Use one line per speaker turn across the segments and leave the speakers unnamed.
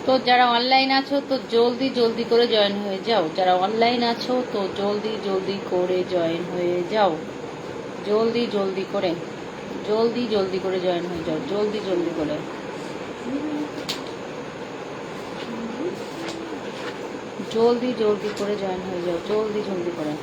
তো যারা অনলাইন আছো তো জলদি জলদি করে জয়েন হয়ে যাও, যারা অনলাইন আছো তো জলদি জলদি করে জয়েন হয়ে যাও, জলদি জলদি করে, জলদি জলদি করে জয়েন হয়ে যাও, জলদি জলদি করে, জলদি জলদি করে জয়েন হয়ে যাও, জলদি জলদি করে।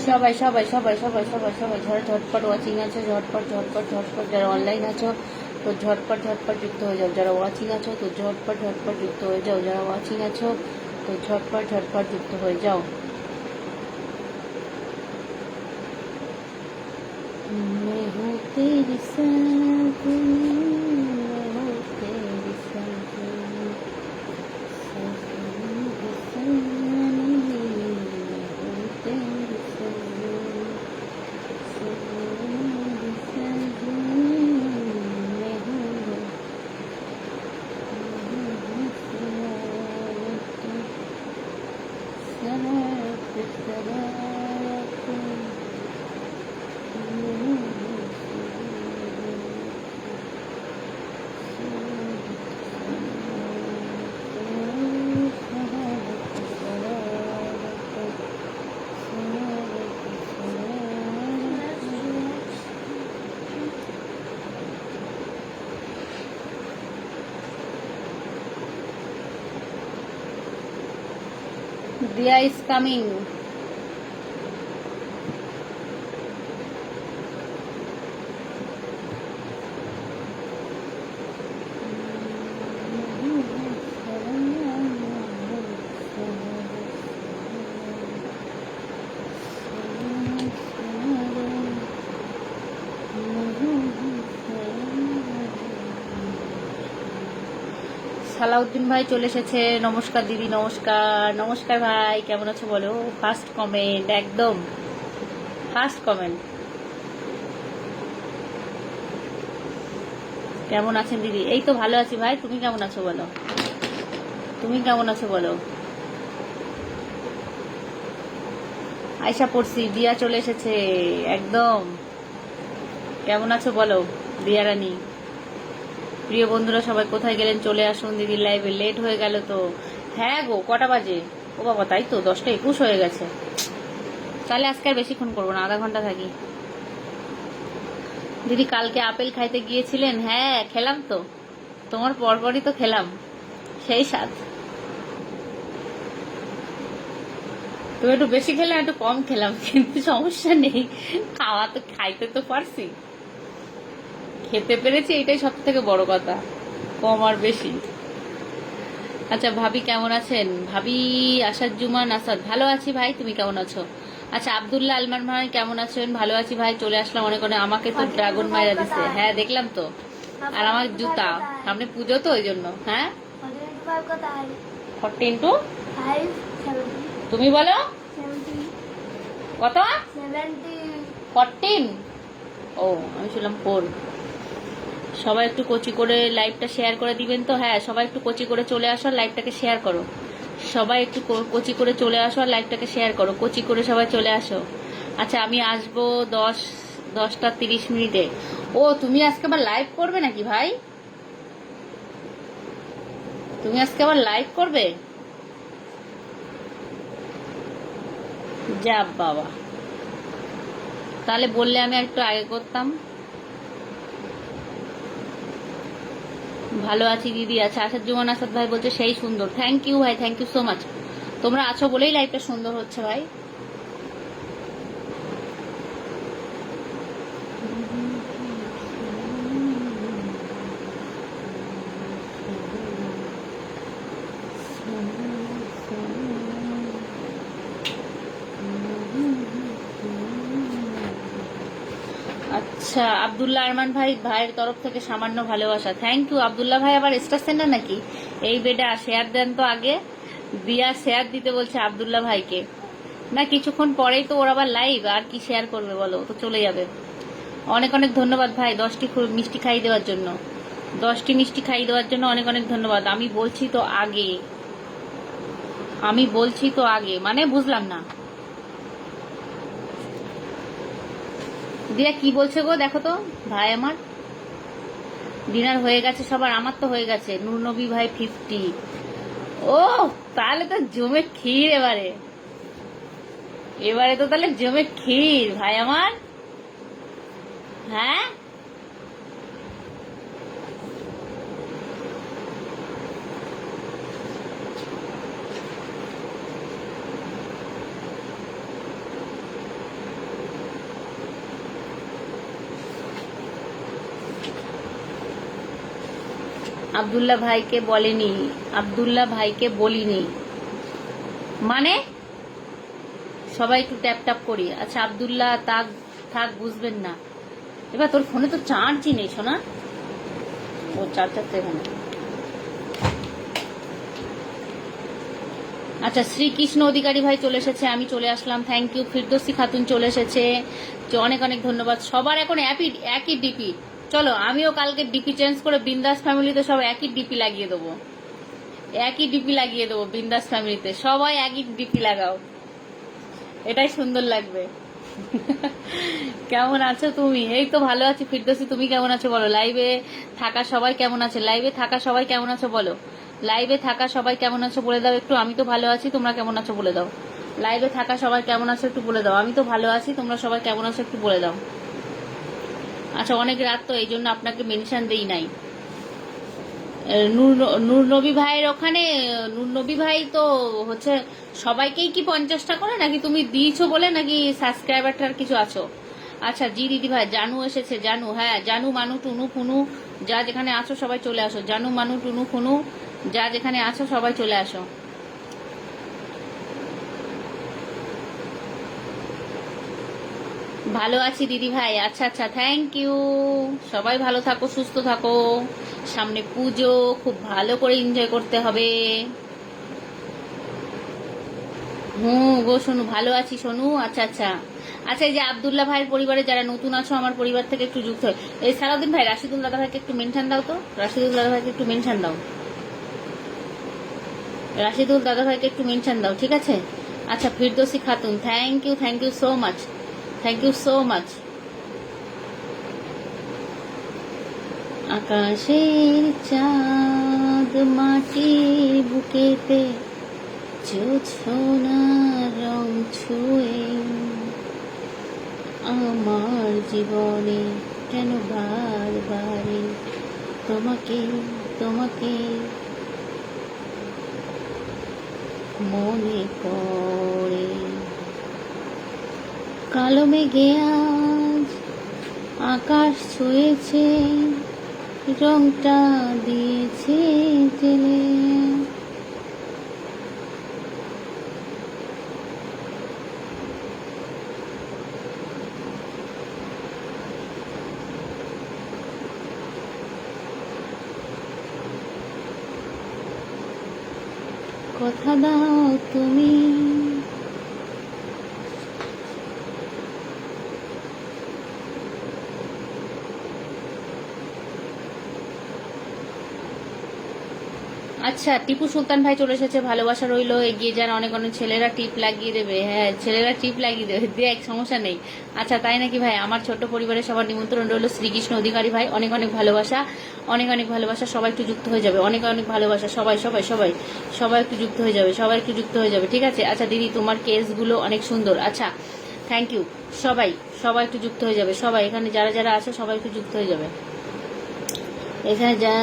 সবাই সবাই সবাই সবাই সবাই সবাই ঝটপট ওয়াচিং আছে, ঝটপট ঝটপট ঝটপট, যারা অনলাইন আছো তো ঝটপট ঝটপট যুক্ত হয়ে যাও, যারা ওয়াচিং আছো তো ঝটপট ঝটপট যুক্ত হয়ে যাও, যারা ওয়াচিং আছো তো ঝটপট ঝটপট যুক্ত হয়ে যাও। मैं हूँ तेरी साथ, मैं हूँ तेरी साथ, सजनी हसानी, मैं हूँ तेरी सजनी, सजनी सजनी, मैं हूँ सराप सराप। Dia is coming. সালাউদ্দিন ভাই চলে এসেছে। নমস্কার দিদি, নমস্কার। নমস্কার ভাই, কেমন আছো বলো? ফার্স্ট কমেন্ট, একদম ফার্স্ট কমেন্ট। কেমন আছেন দিদি? এই তো ভালো আছি ভাই, তুমি কেমন আছো বলো? তুমি কেমন আছো বলো? আয়শা পড়ছি, দিয়া চলে এসেছে একদম। কেমন আছো বলো দিয়া রানী? প্রিয় বন্ধুরা সবাই কোথায় গেলেন? চলে আসুন দিদির লাইভে, লেট হয়ে গেল তো। হ্যাঁ গো, কটা বাজে? ও বাবা, তাই তো 10টা 21 হয়ে গেছে। তাহলে আজকে আর বেশিক্ষণ করবো না, আধা ঘন্টা থাকি। দিদি কালকে আপেল খাইতে গিয়েছিলেন? হ্যাঁ খেলাম তো, তোমার পরপরই তো খেলাম, সেই স্বাদ। তুমি একটু বেশি খেলে, একটু কম খেলাম, কিন্তু সমস্যা নেই, খাওয়া তো খাইতে তো পারছি, খেতে পেরেছি, এটাই সব থেকে বড় কথা, কম আর বেশি। আচ্ছা ভাবি কেমন আছেন? ভাবি আসাদ জুমান আসাদ, ভালো আছি ভাই, তুমি কেমন আছো? আচ্ছা আব্দুল্লাহ আলমান ভাই কেমন আছেন? ভালো আছি ভাই, চলে আসলাম অনেক অনেক। আমাকে তো ড্রাগন মাইরা দিছে, হ্যাঁ দেখলাম তো। আর আমার জুতা, সামনে পুজো তো ওই জন্য। হ্যাঁ 40 into তুমি বলো কত? 14। ও আমি শুনলাম 4। সবাই একটু কচি করে লাইভটা শেয়ার করে দিবেন তো। হ্যাঁ সবাই একটু কচি করে চলে আসো, লাইভটাকে শেয়ার করো। সবাই একটু কচি করে চলে আসো আর লাইভটাকে শেয়ার করো, কচি করে সবাই চলে আসো। আচ্ছা আমি আসবো 10টা 30 মিনিটে। ও তুমি আজকে আবার লাইভ করবে নাকি ভাই? তুমি আজকে আবার লাইভ করবে? যা বাবা, তাহলে বললে আমি একটু আগে করতাম। ভালো আছি দিদি। আচ্ছা আসাদ জুমান আসাদ ভাই বলছে সেই সুন্দর। থ্যাংক ইউ ভাই, থ্যাংক ইউ সো মাচ। তোমরা আছো বলেই লাইভটা সুন্দর হচ্ছে ভাই। আচ্ছা, আব্দুল্লাহ আরমান ভাই, ভাইয়ের তরফ থেকে সামান্য ভালোবাসা। থ্যাংক ইউ আব্দুল্লাহ ভাই। আবার স্টার সেন্ডার নাকি? এই বেডা শেয়ার দেন তো আগে। দিয়া শেয়ার দিতে বলছে আব্দুল্লাহ ভাইকে। না, কিছুক্ষণ পরেই তো ওর আবার লাইভ, আর কি শেয়ার করবে বলো, তো চলে যাবে। অনেক অনেক ধন্যবাদ ভাই 10টি মিষ্টি খাইয়ে দেওয়ার জন্য। 10টি মিষ্টি খাইয়ে দেওয়ার জন্য অনেক অনেক ধন্যবাদ। আমি বলছি তো আগে, মানে বুঝলাম না। দিয়া কি বলছে গো, দেখো তো ভাই আমার। ডিনার হয়ে গেছে সবার? আমার তো হয়ে গেছে। নূরনবী ভাই 50। ও, তাহলে তো জমে ক্ষীর এবারে। এবারে তো তাহলে জমে ক্ষীর ভাই আমার। হ্যাঁ, আব্দুল্লাহ ভাইকে বলেনি, আব্দুল্লাহ ভাইকে বলিনি মানে। সবাই একটু ট্যাপ ট্যাপ করি। আচ্ছা আব্দুল্লাহ থাক থাক, বুঝবেন না। এবার তোর ফোনে তো চার্জই নেই শোনা। ও চার্জার তো এখানে। আচ্ছা, শ্রীকৃষ্ণ অধিকারী ভাই চলে এসেছে, আমি চলে আসলাম। Thank you. ফিরদৌসী খাতুন চলে এসেছে, অনেক অনেক ধন্যবাদ। সবার এখন একই ডিপি। চলো আমিও কালকে ডিপি চেঞ্জ করে বিন্দাস ফ্যামিলিতে সব একই ডিপি লাগিয়ে দেবো। একই ডিপি লাগিয়ে দেবো বিন্দাস ফ্যামিলিতে, সবাই একই ডিপি লাগাও, এটাই সুন্দর লাগবে। কেমন আছো তুমি? এই তো ভালো আছি ফিরদৌসী, তুমি কেমন আছো বলো? লাইভে থাকা সবাই কেমন আছে? লাইভে থাকা সবাই কেমন আছো বলো? লাইভে থাকা সবাই কেমন আছো বলে দাও একটু। আমি তো ভালো আছি, তোমরা কেমন আছো বলে দাও। লাইভে থাকা সবাই কেমন আছো একটু বলে দাও। আমি তো ভালো আছি, তোমরা সবাই কেমন আছো একটু বলে দাও। আচ্ছা, অনেক রাত তো, এই জন্য আপনাকে মেনশন দেই নাই। নূরনবী ভাইয়ের ওখানে, নূরনবী ভাই তো হচ্ছে সবাইকেই কি 50টা করে নাকি তুমি দিয়েছো বলে, নাকি সাবস্ক্রাইবারটার কিছু আছো? আচ্ছা জি দিদি ভাই, জানু এসেছে। জানু, হ্যাঁ জানু, মানু, টুনু, ফুনু, যা যেখানে আছো সবাই চলে আসো। জানু, মানু, টুনু, ফুনু, যা যেখানে আছো সবাই চলে আসো। ভালো আছি দিদি ভাই। আচ্ছা আচ্ছা, থ্যাংক ইউ। সবাই ভালো থাকো, সুস্থ থাকো। সামনে পুজো, খুব ভালো করে এনজয় করতে হবে। গো সোনু, ভালো আছি সোনু। আচ্ছা আচ্ছা। আচ্ছা, এই যে আব্দুল্লাহ ভাইয়ের পরিবারে যারা নতুন আছো, আমার পরিবার থেকে একটু যুক্ত হয়। এই সারাদিন ভাই, রাশিদুল দাদা ভাইকে একটু মেনশন দাও তো। রাশিদুল দাদা ভাইকে একটু মেনশন দাও। রাশিদুল দাদা ভাইকে একটু মেনশন দাও, ঠিক আছে? আচ্ছা, Firdousi Khatun, thank you so much, thank you so much. আকাশের চাঁদ মাটির বুকেতে জোছনার রং ছুঁয়ে আমার জীবনে কেন বারবারে তোমাকে তোমাকে মনে পড়ে। কালো মেঘে আজ আকাশ ছুঁয়েছে, রংটা দিয়েছে জেলে। কথা দাও তুমি। আচ্ছা, টিপু সুলতান ভাই চলে এসেছে, ভালোবাসা রইলো, এগিয়ে যান। অনেক অনেক ছেলেরা টিপ লাগিয়ে দেবে। হ্যাঁ, ছেলেরা টিপ লাগিয়ে দেবে, দেখ সমস্যা নেই। আচ্ছা, তাই নাকি ভাই? আমার ছোট্ট পরিবারের সবার নিমন্ত্রণ রইলো। শ্রীকৃষ্ণ অধিকারী ভাই, অনেক অনেক ভালোবাসা, অনেক অনেক ভালোবাসা। সবাই একটু যুক্ত হয়ে যাবে, অনেক অনেক ভালোবাসা। সবাই সবাই সবাই সবাই একটু যুক্ত হয়ে যাবে, সবাই একটু যুক্ত হয়ে যাবে, ঠিক আছে? আচ্ছা দিদি, তোমার কেসগুলো অনেক সুন্দর। আচ্ছা, থ্যাংক ইউ। সবাই সবাই একটু যুক্ত হয়ে যাবে, সবাই এখানে যারা যারা আছে সবাই একটু যুক্ত হয়ে যাবে এখানে যা।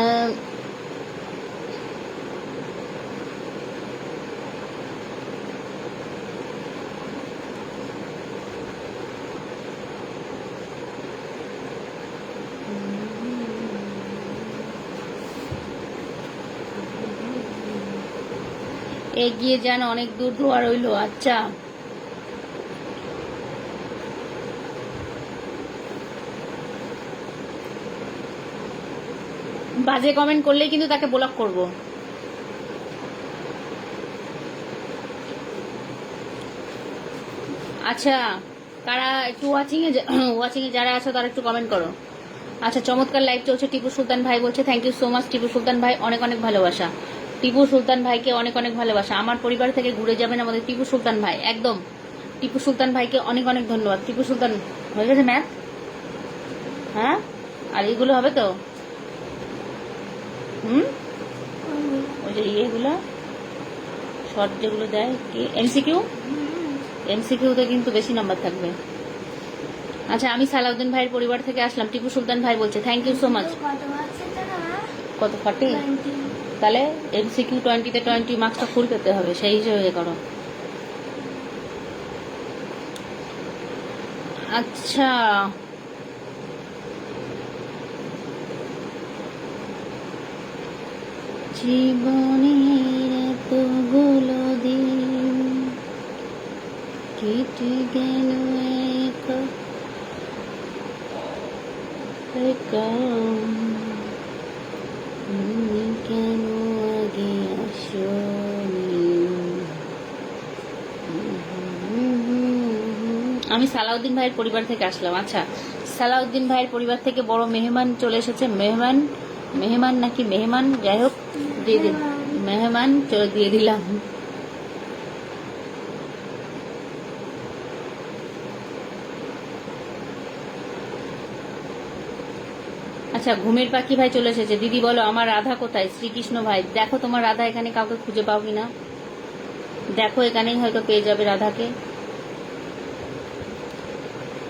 এগিয়ে যান, অনেক দূর দোয়া রইলো। আচ্ছা, বাজে কমেন্ট করলেই কিন্তু তাকে ব্লক করব। আচ্ছা, কারা একটু ওয়াচিং এ যারা আছো তারা একটু কমেন্ট করো। আচ্ছা, চমৎকার লাইভ চলছে। টিপু সুলতান ভাই বলছে thank you so much. Tipu Sultan ভাই অনেক অনেক ভালোবাসা। টিপু সুলতান ভাইকে অনেক অনেক ভালোবাসা। আমার পরিবার থেকে ঘুরে যাবেন আমাদের টিপু সুলতান ভাই, একদম। টিপু সুলতান ভাইকে অনেক অনেক ধন্যবাদ। টিপু সুলতান হয়ে গেছে ম্যাথ? হ্যাঁ, আর এইগুলো হবে তো? ওই যে ইয়েগুলো শর্ট যেগুলো দেয় কি এমসিকিউ, এমসিকিউতে কিন্তু বেশি নাম্বার থাকবে। আচ্ছা, আমি সালাউদ্দিন ভাইয়ের পরিবার থেকে আসলাম। টিপু সুলতান ভাই বলছে থ্যাংক ইউ সো মাচ। কত 40? তাহলে এমসিকিউ 20-তে 20 মার্কসটা ফুল পেতে হবে, সেই হিসেবে করো। আচ্ছা, জীবনের এতগুলো দিন কেটে গেল একা, তুমি কেন আগে আসোনি? আমি সালাউদ্দিন ভাইয়ের পরিবার থেকে আসলাম। আচ্ছা, সালাউদ্দিন ভাইয়ের পরিবার থেকে বড় মেহমান চলে এসেছে। মেহমান নাকি মেহমান, যাই হোক দিয়ে দিন, মেহমান দিয়ে দিলাম। আচ্ছা, ঘুমের পাখি ভাই চলে এসেছে। দিদি বলো আমার রাধা কোথায়? শ্রীকৃষ্ণ ভাই দেখো তোমার রাধা এখানে কাউকে খুঁজে পাও কিনা, দেখো, এখানেই হয়তো পেয়ে যাবে রাধাকে।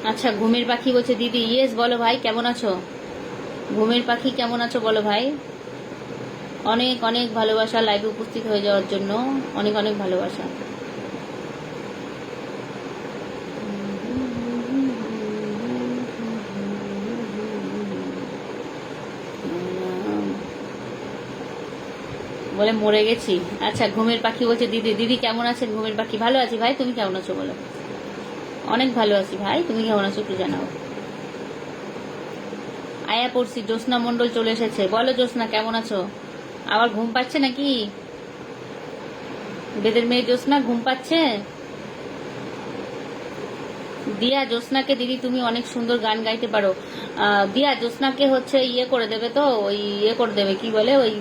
আচ্ছা, ঘুমের পাখি বলছে দিদি ইয়েস বলো ভাই কেমন আছো? ঘুমের পাখি কেমন আছো বলো ভাই। অনেক অনেক ভালোবাসা লাইভে উপস্থিত হয়ে যাওয়ার জন্য, অনেক অনেক ভালোবাসা। বলে মরে গেছি। আচ্ছা, ঘুমের পাখি বলছে দিদি দিদি কেমন আছেন? ঘুমের পাখি ভালো আছি ভাই, তুমি কেমন আছো বলো। অনেক ভালো আছি ভাই, তুমি কেমন আছো একটু জানাও। আয়া পড়ছি। জ্যোৎস্না মন্ডল চলে এসেছে। বলো জ্যোৎস্না কেমন আছো? আবার ঘুম পাচ্ছে নাকি? বেদের মেয়ে জ্যোৎস্না ঘুম পাচ্ছে? দিয়া জ্যোৎস্নাকে দিদি তুমি অনেক সুন্দর গান গাইতে পারো। দিয়া জ্যোৎস্নাকে হচ্ছে ইয়ে করে দেবে তো, ওই ইয়ে করে দেবে কি বলে, ওই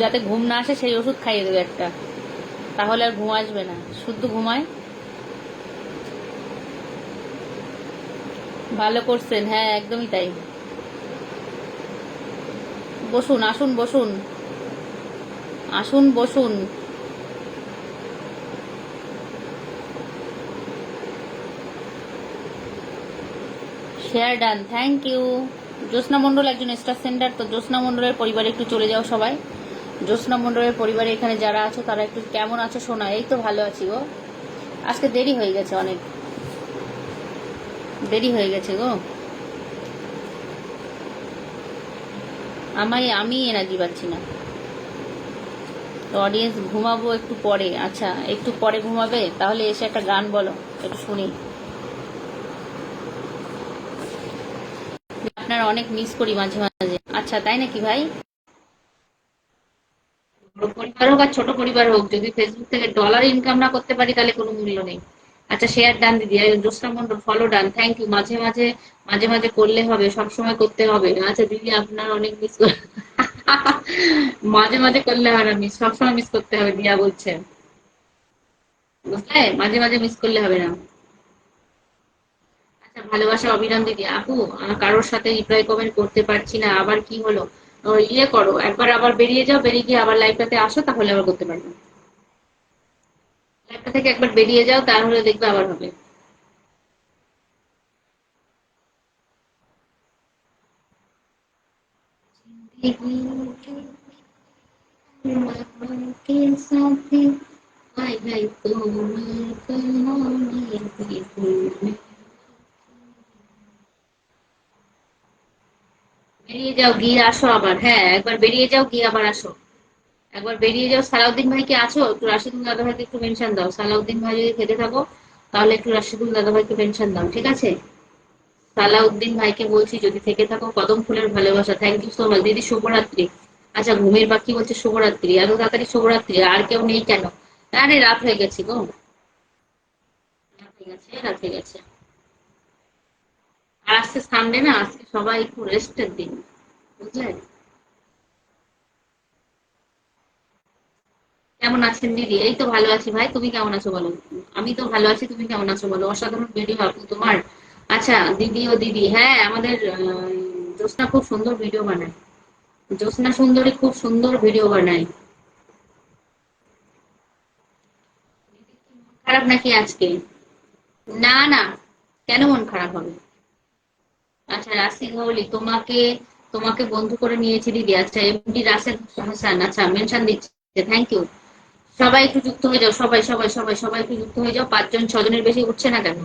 যাতে ঘুম না আসে সেই ওষুধ খাইয়ে দেবে একটা, তাহলে আর ঘুম আসবে না, শুদ্ধ ঘুমায়। ভালো করছেন, হ্যাঁ একদমই তাই। বসুন, আসুন বসুন, আসুন বসুন। Share done, thank you. Jyotsna Mondal একজন স্টার সেন্ডার, তো জ্যোৎস্না মন্ডলের পরিবারে একটু চলে যাও সবাই। জ্যোৎস্না মন্ডলের পরিবারে এখানে যারা আছো তারা একটু কেমন আছো শোনা। এই তো ভালো আছি গো, আজকে দেরি হয়ে গেছে, অনেক দেরি হয়ে গেছে গো, আমি এনার্জি পাচ্ছি না। তো অডিয়েন্স ঘুমাবো একটু পরে। আচ্ছা, একটু পরে ঘুমাবে, তাহলে এসে একটা গান বলো একটু শুনি। আপনার অনেক মিস করি মাঝে মাঝে। আচ্ছা, তাই নাকি ভাই? বড় পরিবার হোক আর ছোট পরিবার হোক, যদি ফেসবুক থেকে ডলার ইনকাম না করতে পারি তাহলে কোনো মূল্য নেই। আচ্ছা, শেয়ার ডান দিদি। Jyotsna Mondal follow done, thank you. মাঝে মাঝে মাঝে মাঝে করলে হবে, সব সময় করতে হবে। আচ্ছা দিদি আপনার অনেক মিস মাঝে মাঝে করলে হয় না মিস, সবসময় মিস করতে হবে দিয়া বলছে, বুঝলে, মাঝে মাঝে মিস করলে হবে না। আচ্ছা, ভালোবাসা অবিরাম দিদি। আপু কারোর সাথে রিপ্লাই কমেন্ট করতে পারছি না, আবার কি হলো? ইয়ে করো একবার, আবার বেরিয়ে যাও, বেরিয়ে গিয়ে আবার লাইভটাতে আসো, তাহলে আবার করতে পারবে। লাইভটা থেকে একবার বেরিয়ে যাও, তাহলে দেখবে আবার হবে। के साथ हाय हाय তোমার कहानी। বেরিয়ে যাও গিয়ে আসো আবার, হ্যাঁ একবার বেরিয়ে যাও গিয়ে আবার আসো। একবার বেরিয়ে যাও। সালাউদ্দিন ভাই কি আছো? একটু রাশিদুল দাদা ভাইকে একটু মেনশন দাও। সালাউদ্দিন ভাই যদি থেকে থাকো তাহলে একটু রাশিদুল দাদা ভাইকে মেনশন দাও, ঠিক আছে? সালাউদ্দিন ভাইকে বলছি যদি থেকে থাকো কদম ফুলের ভালোবাসা, থ্যাংক ইউ সো মাচ দিদি, শুভরাত্রি। আচ্ছা ঘুমের পাখি বলছে শুভরাত্রি, এত তাড়াতাড়ি শুভরাত্রি, আর কেউ নেই কেন? আরে রাত হয়ে গেছে গো, রাত হয়ে গেছে, রাত হয়ে গেছে। আর আজকে সানডে না, আজকে সবাই একটু রেস্টের দিন, বুঝলে। কেমন আছেন দিদি? এই তো ভালো আছি ভাই, তুমি কেমন আছো বলো? আমি তো ভালো আছি, তুমি কেমন আছো বলো? অসাধারণ ভিডিও আপু তোমার। আচ্ছা দিদি, ও দিদি, হ্যাঁ আমাদের জ্যোৎস্না খুব সুন্দর ভিডিও বানায়। জ্যোৎস্না সুন্দরী খুব সুন্দর ভিডিও বানায়। খারাপ নাকি আজকে? না না, কেন মন খারাপ হবে? আচ্ছা রাসি গাওলি, তোমাকে তোমাকে বন্ধু করে নিয়েছি দিদি। আচ্ছা এমডি রাসেল হাসান, আচ্ছা মেনশন দিচ্ছে, থ্যাংক ইউ। সবাই একটু যুক্ত হয়ে যাও, সবাই সবাই সবাই সবাই একটু যুক্ত হয়ে যাও। পাঁচজন ছজনের বেশি উঠছে না কেন?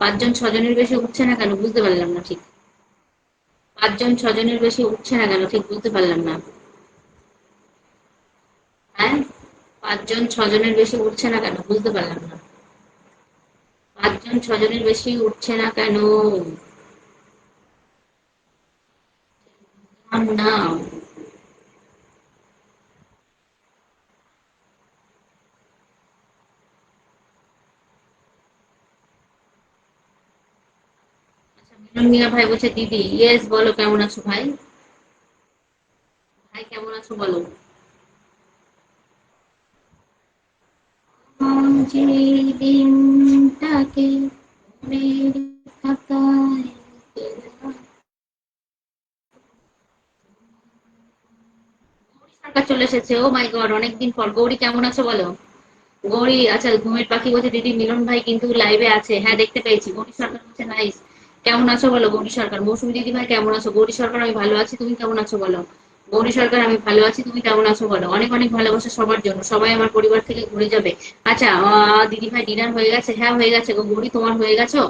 পাঁচজন ছজনের বেশি উঠছে না কেন বুঝতে পারলাম না ঠিক। পাঁচজন ছজনের বেশি উঠছে না কেন ঠিক বুঝতে পারলাম না। হ্যাঁ, পাঁচজন ছজনের বেশি উঠছে না কেন বুঝতে পারলাম না। পাঁচজন ছজনের বেশি উঠছে না কেন? না। মিলন মিয়া ভাই বলছে দিদি, ইয়েস বলো কেমন আছো ভাই? ভাই কেমন আছো বলো? যে দিনটাকে মনের খাতায় সরকার চলে এসেছে, ও মাই গড, অনেকদিন পর। গৌরী কেমন আছো বলো? গৌরী, আচ্ছা ঘুমের পাখি বলছে দিদি মিলন ভাই কিন্তু লাইভে আছে, হ্যাঁ দেখতে পেয়েছি। গৌরী সরকার বলছে নাইস। কেমন আছো বলো গৌরী সরকার? মৌসুমী দিদি ভাই কেমন আছো? গৌরী সরকার আমি ভালো আছি, তুমি কেমন আছো বলো? গৌরী সরকার আমি ভালো আছি, তুমি কেমন আছো বলো? অনেক অনেক ভালোবাসা সবার জন্য, সবাই আমার পরিবার থেকে ঘুরে যাবে। আচ্ছা দিদি ভাই ডিনার হয়ে গেছে? হ্যাঁ হয়ে গেছে গো গৌরী, তোমার হয়ে গেছো?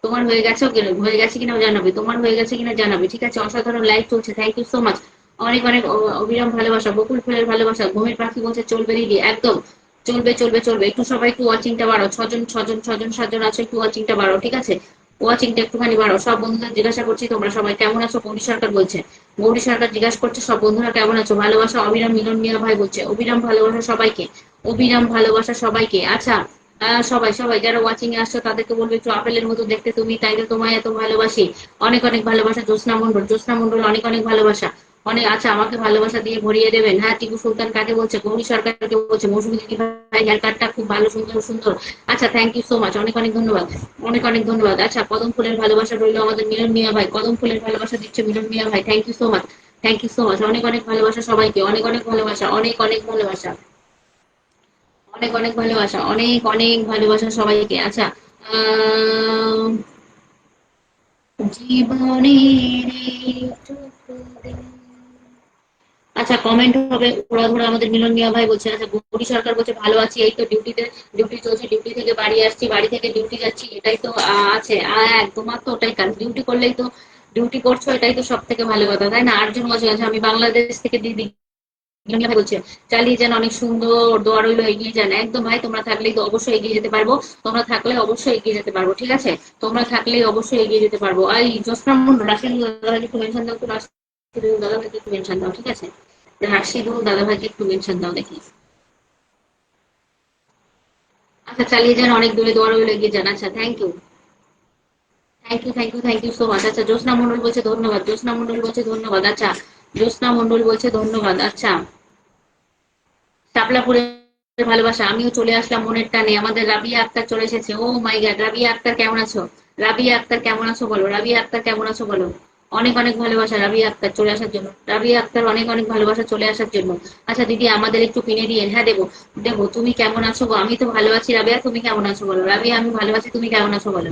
তোমার হয়ে গেছে হয়ে গেছে কিনা জানাবে, তোমার হয়ে গেছে কিনা জানাবে, ঠিক আছে। অসাধারণ লাইভ চলছে, থ্যাংক ইউ সো মাচ। অনেক অনেক অবিরাম ভালোবাসা, বকুল ফুলের ভালোবাসা। ঘুমের পাখি বলছে চলবে দিদি, একদম চলবে চলবে চলবে। একটু সবাই একটু ওয়াচিংটা বাড়াও, ছজন ছজন ছজন সাতজন আছে, একটু ওয়াচিংটা বাড়াও, ঠিক আছে। ওয়াচিংটা একটুখানি বাড়াও। সব বন্ধুদের জিজ্ঞাসা করছি তোমরা সবাই কেমন আছো? গৌরী সরকার বলছে, গৌরী সরকার জিজ্ঞাসা করছে সব বন্ধুরা কেমন আছো। ভালোবাসা অবিরাম, মিলন মিয়া ভাই বলছে অবিরাম ভালোবাসা সবাইকে, অবিরাম ভালোবাসা সবাইকে। আচ্ছা সবাই সবাই যারা ওয়াচিং এ আসছো তাদেরকে বলবে একটু আপেলের মতো দেখতে তুমি, তাই তো তোমায় এত ভালোবাসি। অনেক অনেক ভালোবাসা। জ্যোৎস্না মন্ডল, জ্যোৎস্না মন্ডল অনেক অনেক ভালোবাসা। অনেক, আচ্ছা আমাকে ভালোবাসা দিয়ে ভরিয়ে দেবেন। হ্যাঁ টিপু সুলতান কাকে বলছে? গৌরী সরকারকে বলছে। মৌসুমী দিদি ভাই হেয়ার কাটটা খুব ভালো, সুন্দর সুন্দর। আচ্ছা থ্যাংক ইউ সো মাচ, অনেক অনেক ধন্যবাদ, অনেক অনেক ধন্যবাদ। আচ্ছা কদম ফুলের ভালোবাসা রইলো আমাদের মিলন মিয়া ভাই, কদম ফুলের ভালোবাসা দিচ্ছে মিলন মিয়া ভাই, thank you so much, thank you so much. অনেক অনেক ভালোবাসা সবাইকে, অনেক অনেক ভালোবাসা, অনেক অনেক ভালোবাসা, অনেক অনেক ভালোবাসা, অনেক অনেক ভালোবাসা সবাইকে। আচ্ছা আহ জীবনের এইটুকু দিন। আচ্ছা কমেন্ট হবে ওরা আমাদের মিলন মিয়া ভাই বলছে। আচ্ছা গৌরী সরকার বলছে ভালো আছি, এই তো ডিউটিতে, ডিউটি চলছে, ডিউটি থেকে বাড়ি আসছি, বাড়ি থেকে ডিউটি যাচ্ছি, এটাই তো আছে। তোমার তো ওটাই কাজ, ডিউটি করলেই তো, ডিউটি করছো এটাই তো সব থেকে ভালো কথা, তাই না? আর্জুন বলছে আচ্ছা আমি বাংলাদেশ থেকে দিদি। মিলন মিয়া ভাই বলছে চালিয়ে যান, অনেক সুন্দর, দোয়া রইলো, এগিয়ে যান। একদম ভাই, তোমরা থাকলেই তো অবশ্যই এগিয়ে যেতে পারবো, তোমরা থাকলে অবশ্যই এগিয়ে যেতে পারবো, ঠিক আছে। তোমরা থাকলেই অবশ্যই এগিয়ে যেতে পারবো। এই জোসনা মন্ডল, রাশিদুল দাদাভাইকে একটু মেনশন দাও তো, রাশিদুল দাদাভাইকে একটু মেনশন দাও, ঠিক আছে। রাশিদুল দাদাভাইকে একটু মেনশন দাও দেখি। আচ্ছা চালিয়ে যান, অনেক দূরে, দোয়া রইলো, এগিয়ে যান। আচ্ছা thank you, thank you thank you thank you so much. আচ্ছা জ্যোৎস্না মন্ডল বলছে ধন্যবাদ, জ্যোৎস্না মন্ডল বলছে ধন্যবাদ। আচ্ছা জ্যোৎস্না মন্ডল বলছে ধন্যবাদ। আচ্ছা শাপলাপুরের ভালোবাসা, আমিও চলে আসলাম মনের টানে। আমাদের রাবিয়া আক্তার চলে এসেছে, ও মাই গড। রাবিয়া আক্তার কেমন আছো? রাবিয়া আক্তার কেমন আছো বলো? রাবিয়া আক্তার কেমন আছো বলো? অনেক অনেক ভালোবাসা রাবিয়া আক্তার চলে আসার জন্য, রাবিয়া আক্তার অনেক অনেক ভালোবাসা চলে আসার জন্য। আচ্ছা দিদি আমাদের একটু পিনে দিয়ে, হ্যাঁ দেবো দেবো। তুমি কেমন আছো গো? আমি তো ভালো আছি রাবিয়া, তুমি কেমন আছো বলো? রাবিয়া আমি ভালো আছি, তুমি কেমন আছো বলো?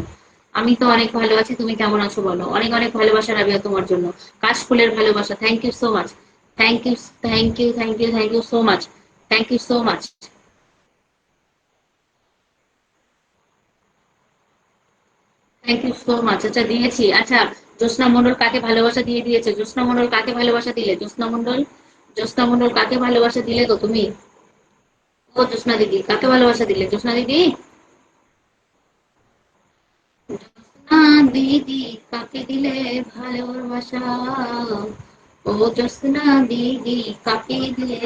আমি তো অনেক ভালো আছি, তুমি কেমন আছো বলো? অনেক অনেক ভালোবাসা রাবিয়া তোমার জন্য। কাশফুলের ভালোবাসা, thank you so much, thank you thank you thank you thank you so much, thank you so much, thank you so much. আচ্ছা দিয়েছি। আচ্ছা জ্যোৎস্না মন্ডল কাকে ভালোবাসা দিয়ে দিয়েছে? জ্যোৎস্না মন্ডল কাকে ভালোবাসা দিলে? জ্যোৎস্না মন্ডল, জ্যোৎস্না মন্ডল কাকে ভালোবাসা দিলে গো তুমি? ও জ্যোৎস্না দিদি কাকে ভালোবাসা দিলে? জ্যোৎস্না দিদি, জ্যোৎস্না দিদি কাকে দিলে ভালোবাসা, ও জ্যোৎস্না দিদি কাকে দিলে।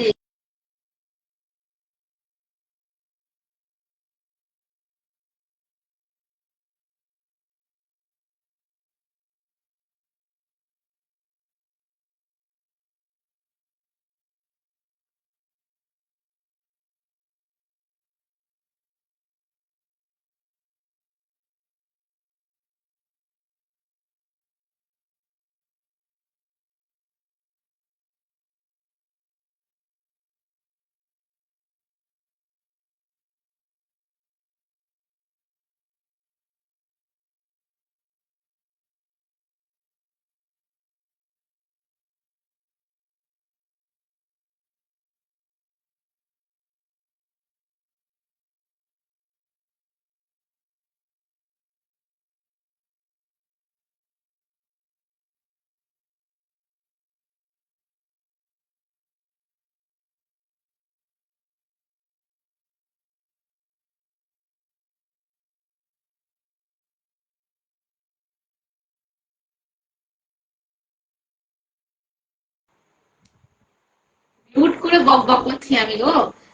হুট করে বক বক করছি আমি গো।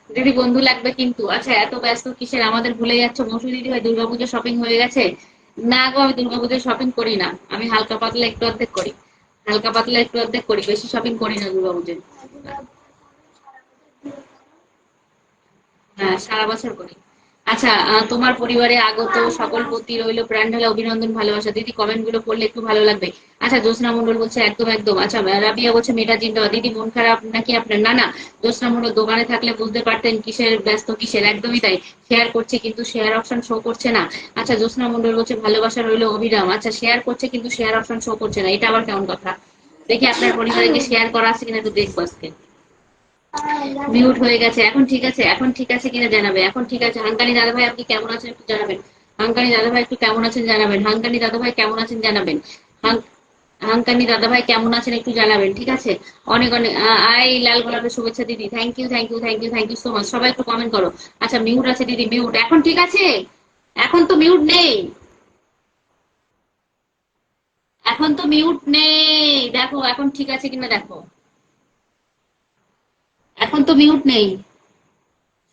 দিদি বন্ধু লাগবে কিন্তু। আচ্ছা এত ব্যস্ত কিসের, আমাদের ভুলে যাচ্ছ? মৌসুমী দিদি ভাই দুর্গাপুজো শপিং হয়ে গেছে? না গো, আমি দুর্গাপুজোর শপিং করি না। আমি হালকা পাতলা একটু অর্ধেক করি, হালকা পাতলা একটু অর্ধেক করি, বেশি শপিং করি না দুর্গাপুজোয়। হ্যাঁ, সারা বছর করি। আচ্ছা, তোমার পরিবারে আগত সকল প্রতি রইল প্রাণ ঢালা অভিনন্দন ভালোবাসা। দিদি কমেন্ট গুলো পড়লে একটু ভালো লাগবে। আচ্ছা, জ্যোৎস্না মন্ডল বলছে একদম একদম। আচ্ছা, রাবিয়া বলছে মেয়েটা জিন্দাবাদ। দিদি মন খারাপ নাকি আপনার? না না, জ্যোৎস্না মন্ডল দোকানে থাকলে বুঝতে পারতেন কিসের ব্যস্ত কিসের, একদমই তাই। শেয়ার করছে কিন্তু শেয়ার অপশন শো করছে না। আচ্ছা, জ্যোৎস্না মন্ডল বলছে ভালোবাসা রইল অবিরাম। আচ্ছা, শেয়ার করছে কিন্তু শেয়ার অপশন শো করছে না, এটা আবার কেমন কথা? দেখি আপনার পরিবারে কি শেয়ার করা আছে কিনা একটু দেখবো আজকে। মিউট হয়ে গেছে, এখন ঠিক আছে? এখন ঠিক আছে কিনা জানাবে, এখন ঠিক আছে? হাঙ্কানি দাদা ভাই আপনি কেমন আছেন একটু জানাবেন। হাঙ্কানি দাদা ভাই একটু কেমন আছেন জানাবেন। হাঙ্কানি দাদা ভাই কেমন আছেন জানাবেন। হাঙ্কানি দাদা ভাই কেমন আছেন একটু জানাবেন, ঠিক আছে? অনেক অনেক আই লাল গোলাপের শুভেচ্ছা দিদি, thank you thank you thank you thank you so much. সবাই একটু কমেন্ট করো। আচ্ছা, মিউট আছে দিদি, মিউট এখন ঠিক আছে? এখন তো মিউট নেই, এখন তো মিউট নেই। দেখো এখন ঠিক আছে কিনা দেখো, এখন তো মিউট নেই।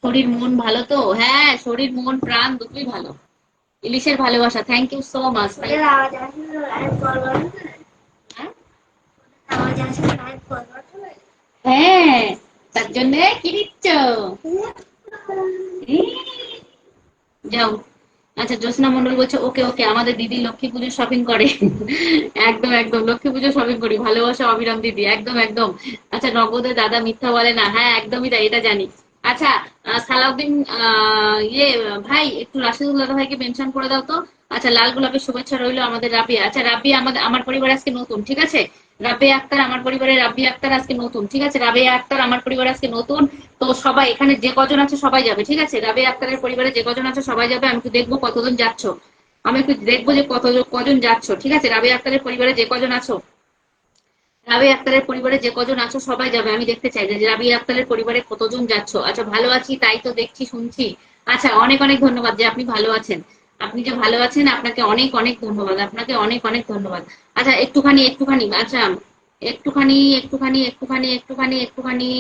শরীর মন ভালো তো? হ্যাঁ, শরীর মন প্রাণ দুটোই ভালো। ইলিশের ভালোবাসা, থ্যাংক ইউ সো মাচ। হ্যাঁ, তার জন্য কি দিচ্ছ? এই, যাও। আচ্ছা, জ্যোৎস্না মন্ডল বলছে ওকে ওকে, আমাদের দিদি লক্ষ্মী পুজোর শপিং করে। একদম একদম, লক্ষ্মী পুজোর শপিং করি, ভালোবাসা অবিরাম দিদি, একদম একদম। আচ্ছা, নগদে দাদা মিথ্যা বলে না, হ্যাঁ একদমই তাই, এটা জানি। আচ্ছা, সালাউদ্দিন ইয়ে ভাই একটু রাশিদুল দাদা ভাইকে মেনশন করে দাও তো। আচ্ছা, লাল গোলাপের শুভেচ্ছা রইলো আমাদের রাবিয়া। আচ্ছা, রাবিয়া আমাদের আমার পরিবারে আজকে নতুন, ঠিক আছে? রাবিয়া আক্তার আমার পরিবারে, রাবিয়া আক্তার আজকে নতুন, ঠিক আছে? রাবিয়া আক্তার আমার পরিবারে আজকে নতুন। তো সবাই এখানে যে কজন আছে সবাই যাবে, ঠিক আছে? রাবিয়া আক্তারের পরিবারে যে কজন আছে সবাই যাবে। আমি একটু দেখবো কতজন যাচ্ছ, আমি একটু দেখবো যে কজন যাচ্ছ, ঠিক আছে? রাবিয়া আক্তারের পরিবারে যে কজন আছো, রাবিয়া আক্তারের পরিবারে যে কজন আছো সবাই যাবে। আমি দেখতে চাই যে রাবিয়া আক্তারের পরিবারে কতজন যাচ্ছ। আচ্ছা, ভালো আছি তাই তো দেখছি শুনছি। আচ্ছা, অনেক অনেক ধন্যবাদ যে আপনি ভালো আছেন। আপনি যে ভালো আছেন আপনাকে অনেক অনেক ধন্যবাদ, আপনাকে অনেক অনেক ধন্যবাদ। আচ্ছা, একটুখানি একটুখানি, আচ্ছা একটুখানি একটুখানি একটুখানি একটুখানি একটুখানি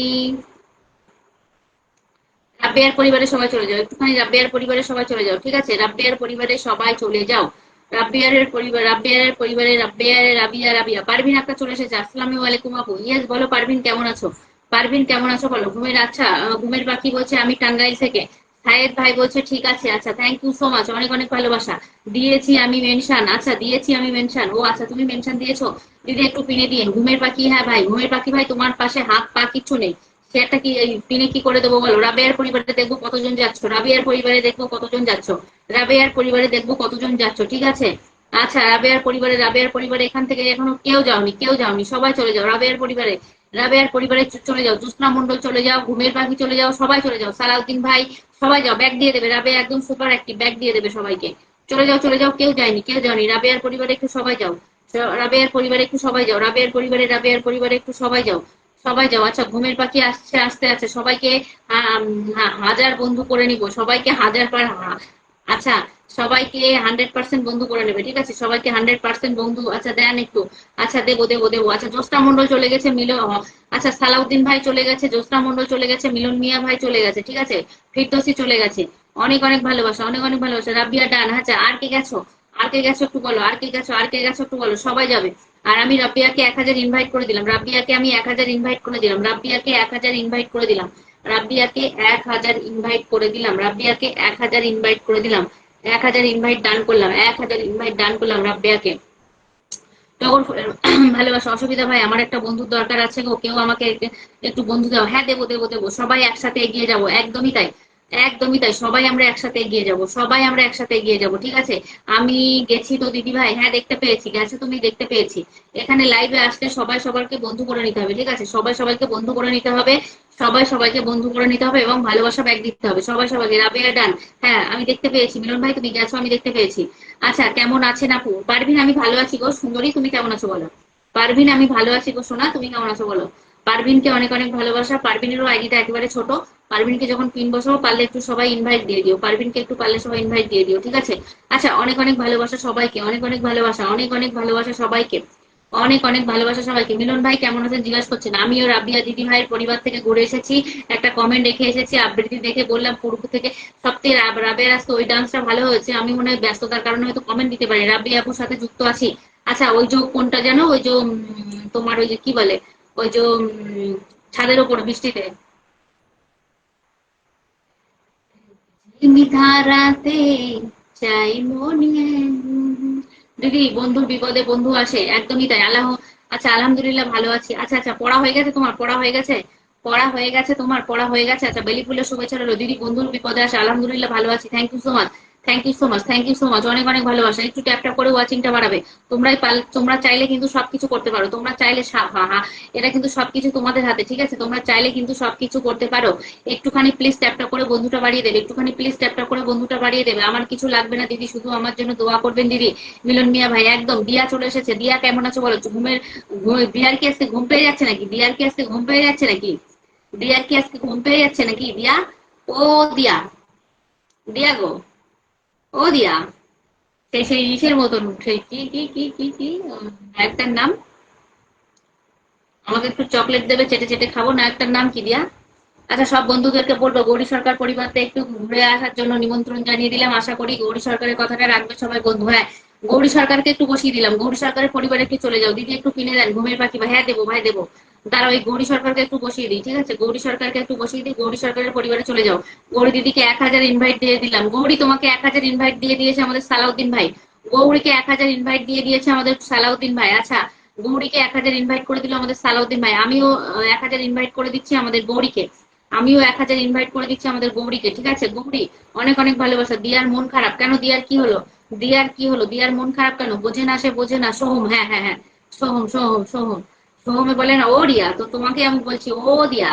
রাব্বিয়ার পরিবারের সবাই চলে যাও, একটুখানি রাব্বিয়ার পরিবারের সবাই চলে যাও, ঠিক আছে? রাব্বিয়ার পরিবারের সবাই চলে যাও। রাব্বিয়ারের পরিবার, রাব্বিয়ারের পরিবারে রাব্বিয়ার রাবিয়া রাবিয়া পারভিন একটা চলে এসেছে। আসসালামু আলাইকুম আপু। ইয়েস, বলো পারভিন কেমন আছো? পারভিন কেমন আছো বলো। ঘুমের, আচ্ছা ঘুমের পাখি বলছে আমি টাঙ্গাইল থেকে। সায়েদ ভাই বলছে ঠিক আছে। আচ্ছা, থ্যাংক ইউ সো মাচ, অনেক অনেক ভালোবাসা। দিয়েছি আমি মেনশন, আচ্ছা দিয়েছি আমি মেনশন। ও আচ্ছা, তুমি মেনশন দিয়েছো। দিদি একটু পিনে দিয়ে ঘুমের পাখি, হ্যাঁ ভাই ঘুমের পাখি ভাই, তোমার পাশে হাত পা কিচ্ছু নেই। সে একটা কি তিনি কি করে দেবো বলো। রাবেয়ার পরিবারে দেখবো কতজন যাচ্ছ, রাবেয়ার পরিবারে দেখবো কতজন যাচ্ছ, রাবেয়ার পরিবারে দেখবো কতজন যাচ্ছ, ঠিক আছে? আচ্ছা, রাবেয়ার পরিবারে, রাবেয়ার পরিবারে এখান থেকে এখনো কেউ যাওনি, কেউ যাওনি, সবাই চলে যাও রাবেয়ার পরিবারে। রাবেয়ার পরিবারে চলে যাও। জ্যোৎস্না মন্ডল চলে যাও, ঘুমের পাখি চলে যাও, সবাই চলে যাও। সালাউদ্দিন ভাই সবাই যাও, ব্যাগ দিয়ে দেবে। রাবেয়া একদম সুপার অ্যাক্টিভ, ব্যাগ দিয়ে দেবে সবাইকে। চলে যাও চলে যাও, কেউ যায়নি, কেউ যাওনি। রাবেয়ার পরিবারে একটু সবাই যাও, রাবেয়ার পরিবারে একটু সবাই যাও, রাবেয়ার পরিবারে, রাবেয়ার পরিবারে একটু সবাই যাও, সবাই যাও। আচ্ছা, ঘুমের পাখি আসছে আসতে আছে, সবাইকে হাজার বন্ধু করে নিব, সবাইকে হাজার পার আচ্ছা, সবাইকে 100% বন্ধু করে নেবে, ঠিক আছে? সবাইকে 100% বন্ধু। আচ্ছা দেন একটু। আচ্ছা দেবো দেবো দেবো। আচ্ছা জ্যোৎস্না মন্ডল চলে গেছে, আচ্ছা সালাউদ্দিন ভাই চলে গেছে, জ্যোৎস্না মন্ডল চলে গেছে, মিলন মিয়া ভাই চলে গেছে, ঠিক আছে? ফিরদৌসি চলে গেছে। অনেক অনেক ভালোবাসা, অনেক অনেক ভালোবাসা। রাবিয়া ডান। আচ্ছা আর কে গেছো? আর কে গেছো একটু বলো, আর কে গেছো, আর কে গেছো একটু বলো। সবাই যাবে। আর আমি রাবিয়াকে 1000 ইনভাইট করে দিলাম, রাবিয়াকে আমি 1000 ইনভাইট করে দিলাম, রাবিয়াকে 1000 ইনভাইট করে দিলাম, রাবিয়াকে 1000 ইনভাইট করে দিলাম, রাবিয়াকে 1000 ইনভাইট করে দিলাম, 1000 ইনভাইট ডান করলাম, 1000 ইনভাইট ডান করলাম রাব্বিয়াকে। তখন ভালোবাসা অসুবিধা ভাই, আমার একটা বন্ধুর দরকার আছে গো, কেউ আমাকে একটু বন্ধু দাও। হ্যাঁ দেবো দেবো দেবো, সবাই একসাথে এগিয়ে যাব, একদমই তাই, একদমই তাই, সবাই আমরা একসাথে এগিয়ে যাব, সবাই আমরা একসাথে এগিয়ে যাব, ঠিক আছে? আমি গেছি তো দিদি ভাই, হ্যাঁ দেখতে পেয়েছি, গেছে তুমি, দেখতে পেয়েছি। এখানে লাইভে আসতে সবাই সবাইকে বন্ধু করে নিতে হবে, ঠিক আছে? সবাই সবাইকে বন্ধু করে নিতে হবে, সবাই সবাইকে বন্ধু করে নিতে হবে এবং ভালোবাসা ব্যাগ দিতে হবে সবাই সবাইকে। রাবেয়া ডান। হ্যাঁ আমি দেখতে পেয়েছি, মিলন ভাই তুমি গেছো, আমি দেখতে পেয়েছি। আচ্ছা কেমন আছেন আপু? পারভিন আমি ভালো আছি গো সুন্দরী, তুমি কেমন আছো বলো? পারভিন আমি ভালো আছি গো সোনা, তুমি কেমন আছো বলো? পারভিনকে অনেক অনেক ভালোবাসা। পারভিনেরও আইডিটা একেবারে ছোট। পারভিনকে যখন পিন বসাবো পারলে একটু সবাই ইনভাইট দিয়ে দিও, পারভিনকে একটু পারলে সবাই ইনভাইট দিয়ে দিও, ঠিক আছে? আচ্ছা অনেক অনেক ভালোবাসা সবাইকে, অনেক অনেক ভালোবাসা, অনেক অনেক ভালোবাসা সবাইকে, অনেক অনেক ভালোবাসা সবাইকে। মিলন ভাই কেমন আছেন জিজ্ঞাসা করছেন। আমিও রাবিয়া দিদি ভাইয়ের পরিবার থেকে ঘুরে এসেছি, একটা কমেন্ট রেখে এসেছি, আবৃত্তি দেখে বললাম পূর্ব থেকে সবথেকে রাবেয়ার আজকে ওই ডান্সটা ভালো হয়েছে। আমি মনে হয় ব্যস্ততার কারণে হয়তো কমেন্ট দিতে পারি, রাবিয়া আপুর সাথে যুক্ত আছি। আচ্ছা ওই যে কোনটা যেন, ওই যে তোমার ওই যে কি বলে, ওই যে ছাদের ওপর বৃষ্টিতে, ধারাতে চাই মনে। দিদি বন্ধুর বিপদে বন্ধু আসে, একদমই তাই। আচ্ছা আলহামদুলিল্লাহ ভালো আছি। আচ্ছা আচ্ছা পড়া হয়ে গেছে তোমার, পড়া হয়ে গেছে, পড়া হয়ে গেছে তোমার, পড়া হয়ে গেছে। আচ্ছা বেলি ফুলের শুভেচ্ছা রইলো। দিদি বন্ধুর বিপদে আসে, আলহামদুলিল্লাহ ভালো আছি, thank you so much, thank you so much, thank you so much, অনেক অনেক ভালোবাসা। একটু ট্যাপ ট্যাপ করে ওয়াচিংটা বাড়াবে। তোমরা চাইলে কিন্তু সবকিছু করতে পারো, তোমরা চাইলে এটা কিন্তু সবকিছু তোমাদের হাতে, ঠিক আছে? তোমরা চাইলে কিন্তু সবকিছু করতে পারো। একটুখানি প্লিজ ট্যাপটা করে বন্ধুটা বাড়িয়ে দেবে, একটুখানি প্লিজ ট্যাপটা করে বন্ধুটা বাড়িয়ে দেবে। আমার কিছু লাগবে না দিদি, শুধু আমার জন্য দোয়া করবেন দিদি। মিলন মিয়া ভাই একদম। দিয়া চলে এসেছে। দিয়া কেমন আছো বলো? দিয়ার কি আজকে ঘুম পেয়ে যাচ্ছে নাকি? দিয়ার কি আজকে ঘুম পেয়ে যাচ্ছে নাকি? দিয়ার কি আজকে ঘুম পেয়ে যাচ্ছে নাকি দিয়া? ও দিয়া, দিয়া গো, ও দিয়া, সেই সেই ইসের মতন, সেই কি কি কি কি কি একটার নাম, আমাকে একটু চকলেট দেবে, চেটে চেটে খাবো, না একটার নাম কি দিয়া? আচ্ছা সব বন্ধুদেরকে বলবো গৌরী সরকার পরিবারতে একটু ঘুরে আসার জন্য নিমন্ত্রণ জানিয়ে দিলাম। আশা করি গৌরী সরকারের কথাটা রাখবে সবাই বন্ধু। হ্যাঁ গৌরী সরকারকে একটু বসিয়ে দিলাম, গৌরী সরকারের পরিবারে একটু চলে যাও দিদি, একটু কিনে দেন ঘুমের পাখি ভাই। হ্যাঁ দেবো ভাই দেবো। তারা ওই গৌরী সরকারকে একটু বসিয়ে দিই, ঠিক আছে? গৌরী সরকারকে একটু বসিয়ে দিই, গৌরী সরকারের পরিবারে চলে যাও। গৌরী দিদিকে 1000 ইনভাইট দিয়ে দিলাম। গৌরী তোমাকে 1000 ইনভাইট দিয়ে দিয়েছে আমাদের সালাউদ্দিন ভাই। গৌরীকে 1000 ইনভাইট দিয়ে দিয়েছে আমাদের সালাউদ্দিন ভাই। আচ্ছা গৌরীকে 1000 ইনভাইট করে দিল আমাদের সালাউদ্দিন ভাই। আমিও 1000 ইনভাইট করে দিচ্ছি আমাদের গৌরীকে। আমিও 1000 ইনভাইট করে দিচ্ছি আমাদের গৌরীকে, ঠিক আছে? গৌরী অনেক অনেক ভালোবাসা। দিয়ার মন খারাপ কেন? দিয়ার কি হলো? দিয়ার কি হলো? দিয়ার মন খারাপ কেন? বোঝে না, সে বোঝে না। সোহম, হ্যাঁ হ্যাঁ হ্যাঁ, সোহম সোহম সোহম, সোহমে বলে না ও রিয়া, তো তোমাকে আমি বলছি ও দিয়া।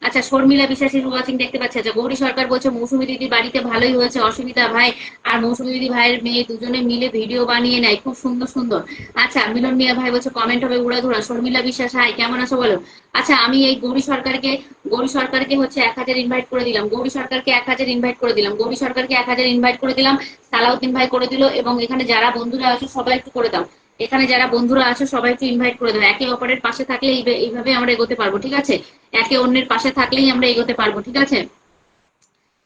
আচ্ছা শর্মিলা বিশ্বাসের ওয়াচিং দেখতে পাচ্ছি। আচ্ছা গৌরী সরকার বলছে মৌসুমী দিদি বাড়িতে ভালোই হয়েছে, অসুবিধা ভাই আর মৌসুমী দিদি ভাইয়ের মেয়ে দুজনে মিলে ভিডিও বানিয়ে নেয়, খুব সুন্দর সুন্দর। আচ্ছা মিলন মিয়া ভাই বলছে কমেন্ট হবে উড়াধুরা। শর্মিলা বিশ্বাস হাই, কেমন আছো বলো? আচ্ছা আমি এই গৌরী সরকারকে হচ্ছে 1000 ইনভাইট করে দিলাম, গৌরী সরকারকে 1000 ইনভাইট করে দিলাম, গৌরী সরকারকে 1000 ইনভাইট করে দিলাম। সালাউদ্দিন ভাই করে দিল। এবং এখানে যারা বন্ধুরা আছো সবাই একটু করে দাও, এখানে যারা বন্ধুরা আছো সবাই একটু ইনভাইট করে দাও। একে অপরের পাশে থাকলে এইভাবে আমরা এগোতে পারবো, ঠিক আছে? একে অন্যের পাশে থাকলেই আমরা এগোতে পারবো, ঠিক আছে?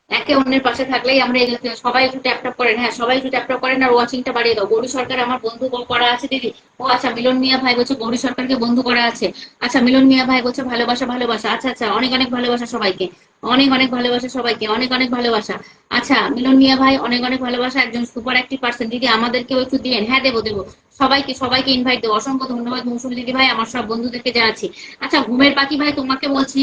একে অন্যের পাশে থাকলেই আমরা এগোতে। সবাই একটু ট্যাপ ট্যাপ করেন, হ্যাঁ সবাই একটু ট্যাপ ট্যাপ করেন আর ওয়াচিংটা বাড়িয়ে দাও। গৌরী সরকার আমার বন্ধু করা আছে দিদি। ও আচ্ছা মিলন মিয়া ভাই বলছে গৌরী সরকারকে বন্ধু করা আছে। আচ্ছা মিলন মিয়া ভাই বলছে ভালোবাসা ভালোবাসা। আচ্ছা আচ্ছা অনেক অনেক ভালোবাসা সবাইকে, অনেক অনেক ভালোবাসা সবাইকে, অনেক অনেক ভালোবাসা। আচ্ছা মিলন মিয়া ভাই অনেক অনেক ভালোবাসা, একজন সুপার অ্যাক্টিভ পার্সন দিদি, আমাদেরকেও একটু দিন। হ্যাঁ দেবো দেবো, সবাইকে সবাইকে ইনভাইট দেবো। অসংখ্য ধন্যবাদ মৌসুমী দিদি ভাই, আমার সব বন্ধুদেরকে জানাচ্ছি। আচ্ছা ঘুমের পাখি ভাই তোমাকে বলছি,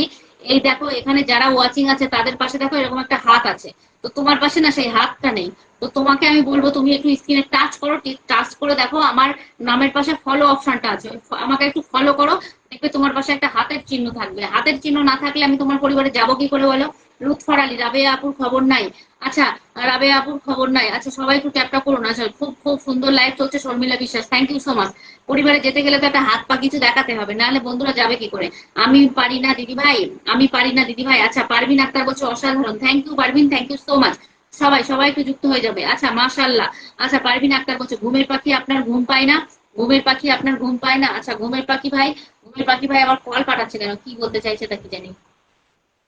এই দেখো এখানে যারা ওয়াচিং আছে তাদের পাশে দেখো এরকম একটা হাত আছে, তো তোমার পাশে না সেই হাতটা নেই। তো তোমাকে আমি বলবো তুমি একটু স্ক্রিনে টাচ করো, টাচ করে দেখো আমার নামের পাশে ফলো অপশনটা আছে, আমাকে একটু ফলো করো। দেখবে তোমার পাশে একটা হাতের চিহ্ন থাকবে, হাতের চিহ্ন না থাকলে আমি তোমার পরিবারে যাবো কি করে বলো? লুৎফর আলী, রাবেয়া আপুর খবর নাই। আচ্ছা রাবেয়া আপুর খবর নাই। আচ্ছা সবাই একটু ট্যাপটা করুন। আচ্ছা খুব খুব সুন্দর লাইভ চলছে। শর্মিলা বিশ্বাস, থ্যাংক ইউ সো মাচ। পরিবারে যেতে গেলে তো একটা হাত পা কিছু দেখাতে হবে, নাহলে বন্ধুরা যাবে কি করে? আমি পারি না দিদি ভাই, আমি পারি না দিদি ভাই। আচ্ছা পারভিন আক্তার বলছে অসাধারণ, thank you Parvin, thank you so much. সবাই সবাই একটু যুক্ত হয়ে যাবে। আচ্ছা মাশাআল্লাহ। আচ্ছা পারভিন আক্তার বলছে ঘুমের পাখি আপনার ঘুম পায় না, ঘুমের পাখি আপনার ঘুম পায় না। আচ্ছা ঘুমের পাখি ভাই, ঘুমের পাখি ভাই আবার কল পাঠাচ্ছে কেন, কি বলতে চাইছে তা কি জানি।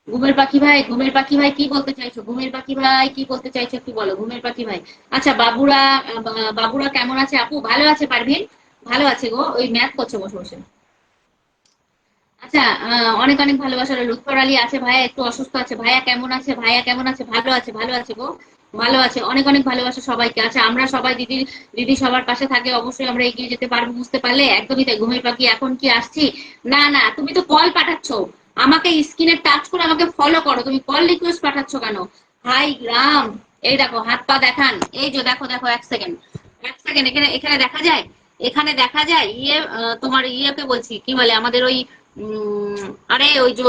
ঘুমের পাখি ভাই, ঘুমের পাখি ভাই কি বলতে চাইছো, ঘুমের পাখি ভাই কি বলতে চাইছো একটু বলো ঘুমের পাখি ভাই। আচ্ছা বাবুরা, বাবুরা কেমন আছে আপু? ভালো আছে পারভিন, ভালো আছে গো, ওই ম্যাথ করছে বসে বসে। আচ্ছা অনেক অনেক ভালোবাসা রইল। লুৎফর আলী আছে, ভাইয়া একটু অসুস্থ আছে। ভাইয়া কেমন আছে? ভাইয়া কেমন আছে? ভালো আছে, ভালো আছে গো, ভালো আছে। অনেক অনেক ভালোবাসা সবাইকে। আচ্ছা আমরা সবাই দিদি, দিদি সবার পাশে থাকে, অবশ্যই আমরা এগিয়ে যেতে পারবো, বুঝতে পারলে? একদমই তাই। ঘুমের পাখি এখন কি আসছি? না না, তুমি তো কল পাঠাচ্ছ আমাকে, স্ক্রিনে টাচ করে আমাকে ফলো করো, তুমি কল রিকোয়েস্ট পাঠাচ্ছ কেন? হাই গ্রাম, এই দেখো হাত পা দেখান, এই যে দেখো দেখো, এক সেকেন্ড, এক সেকেন্ড, এখানে এখানে দেখা যায়, এখানে দেখা যায় ইয়ে, তোমার ইয়েকে বলছি, কি বলে আমাদের ওই আরে ওই যে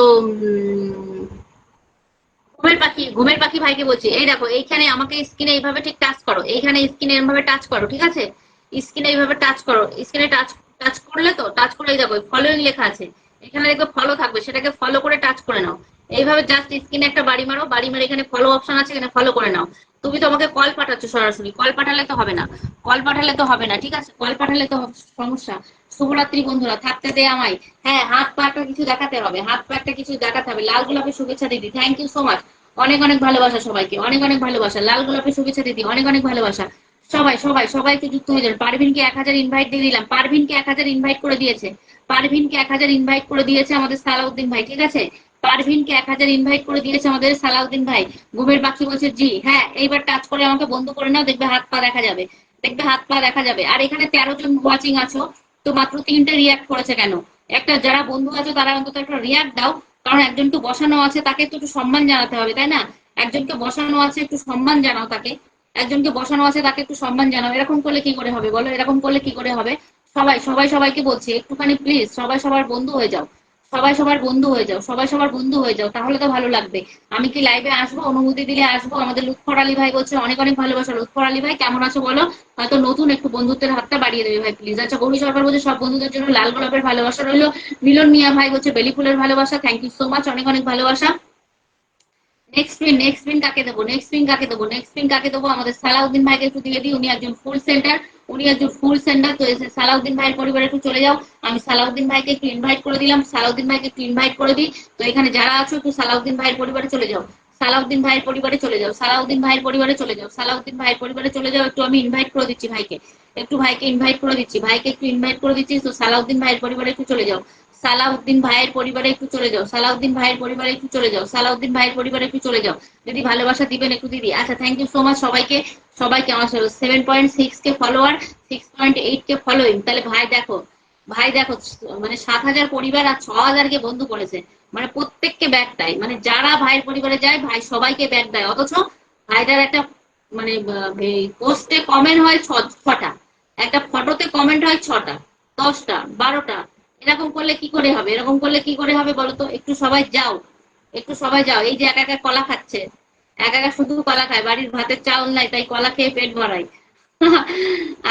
ঘুমের পাখি, ঘুমের পাখি ভাইকে বলছি, এই দেখো এইখানে আমাকে স্ক্রিনে এইভাবে ঠিক টাচ করো, এইখানে স্ক্রিনে এইভাবে টাচ করো, ঠিক আছে? স্ক্রিনে এইভাবে টাচ করো, স্ক্রিনে টাচ, টাচ করলে তো, টাচ করে দেখো ফলোইং লেখা আছে, এখানে দেখবে ফলো থাকবে, সেটাকে ফলো করে টাচ করে নাও। এইভাবে জাস্ট স্ক্রিনে একটা বাড়ি মারো, বাড়ি মেরে এখানে ফলো অপশন আছে, এখানে ফলো করে নাও। তুমি তো আমাকে কল পাঠাচ্ছ সরাসরি, কল পাঠালে তো হবে না, কল পাঠালে তো হবে না, ঠিক আছে? কল পাঠালে তো সমস্যা। শুভরাত্রি বন্ধুরা, থাকতে দে আমায়। হ্যাঁ হাত পা একটা কিছু দেখাতে হবে, হাত পা একটা কিছু দেখাতে হবে। লাল গোলাপের শুভেচ্ছা দিদি, থ্যাংক ইউ সো মাচ। অনেক অনেক ভালোবাসা সবাইকে, অনেক অনেক ভালোবাসা। লাল গোলাপের শুভেচ্ছা দিদি, অনেক অনেক ভালোবাসা। সবাই সবাই সবাইকে যুক্ত হয়ে যান। পারভিনকে 1000 ইনভাইট দিয়ে দিলাম, পারভিনকে 1000 ইনভাইট করে দিয়েছে, পারভিনকে 1000 ইনভাইট করে দিয়েছে আমাদের সালাউদ্দিন ভাই, ঠিক আছে? পারভিনকে 1000 ইনভাইট করে দিয়েছে আমাদের সালাউদ্দিন ভাই। ঘুমের পাখি বলছে জি হ্যাঁ, এইবার টাচ করে আমাকে বন্ধ করে নাও, দেখবে হাত পা দেখা যাবে, দেখবে হাত পা দেখা যাবে। আর এখানে 13 জন ওয়াচিং আছো, তো মাত্র 3টে রিয়াক্ট করেছে কেন? একটা যারা বন্ধু আছো তারা অন্তত একটা রিয়াক্ট দাও, কারণ একজন তো বসানো আছে, তাকে তো একটু সম্মান জানাতে হবে, তাই না? একজনকে বসানো আছে, একটু সম্মান জানাও তাকে। একজনকে বসানো আছে, তাকে একটু সম্মান জানাও। এরকম করলে কি করে হবে বলো, এরকম করলে কি করে হবে? সবাই সবাই সবাইকে বলছি একটুখানি প্লিজ সবাই সবার বন্ধু হয়ে যাও, সবাই সবার বন্ধু হয়ে যাও, সবাই সবার বন্ধু হয়ে যাও, তাহলে তো ভালো লাগবে। আমি কি লাইভে আসবো, অনুমতি দিলে আসবো। আমাদের লুৎফর আলী ভাই বলছে অনেক অনেক ভালোবাসা। লুৎফর আলী ভাই কেমন আছো বলো? হয়তো নতুন, একটু বন্ধুত্বের হাতটা বাড়িয়ে দেবে ভাই প্লিজ। আচ্ছা গৌরী সরকার বলছে সব বন্ধুদের জন্য লাল গোলাপের ভালোবাসা রইলো। মিলন মিয়া ভাই বলছে বেলি ফুলের ভালোবাসা, থ্যাংক ইউ সো মাচ, অনেক অনেক ভালোবাসা। নেক্সট উইন, নেক্সট উইন কাকে দেবো, নেক্সট উইন কাকে দেবো, নেক্সট উইন কাকে দেবো? আমাদের সালাউদ্দিন ভাইকে একটু দিয়ে দিই, উনি একজন ফুল সেন্টার, উনি একজন ফুল সেন্টার। তো এসে সালাউদ্দিন ভাইয়ের পরিবারে একটু চলে যাও। আমি সালাউদ্দিন ভাইকে একটু ইনভাইট করে দিলাম, সালাউদ্দিন ভাইকে একটু ইনভাইট করে দিই। তো এখানে যারা আছো একটু সালাউদ্দিন ভাইয়ের পরিবারে চলে যাও, সালাউদ্দিন ভাইয়ের পরিবারে চলে যাও, সালাউদ্দিন ভাইয়ের পরিবারে চলে যাও, সালাউদ্দিন ভাইয়ের পরিবারে চলে যাও। একটু আমি ইনভাইট করে দিচ্ছি ভাইকে, একটু ভাইকে ইনভাইট করে দিচ্ছি, ভাইকে একটু ইনভাইট করে দিচ্ছি। তো সালাউদ্দিন ভাইয়ের পরিবারে একটু চলে যাও, সালাউদ্দিন ভাইয়ের পরিবারে একটু চলে যাও, সালাউদ্দিন ভাইয়ের পরিবারে একটু চলে যাও, সালাউদ্দিন ভাইয়ের পরিবারে একটু চলে যাও। যদি ভালোবাসা দিবেন একটু দিদি। আচ্ছা থ্যাংক ইউ সো মাচ সবাইকে, সবাইকে। আমার 7.6 কে ফলোয়ার, 6.8 কে ফলোইং। তাহলে ভাই দেখো, ভাই দেখো, মানে 7,000 পরিবার আর 6,000 কে বন্ধু করেছে, মানে প্রত্যেককে ব্যাগ দেয়, মানে যারা ভাইয়ের পরিবারে যায় ভাই সবাইকে ব্যাগ দেয়। অথচ ভাইটার একটা মানে পোস্টে কমেন্ট হয় ছটা, একটা ফটোতে কমেন্ট হয় 6টা, 10টা, 12টা। এরকম করলে কি করে হবে, এরকম করলে কি করে হবে বলো তো? একটু সবাই যাও, একটু সবাই যাও। এই যে একা একা কলা খাচ্ছে, একা একা শুধু কলা খায়, বাড়ির ভাতের চাউল নাই, তাই কলা খেয়ে পেট ভরাই।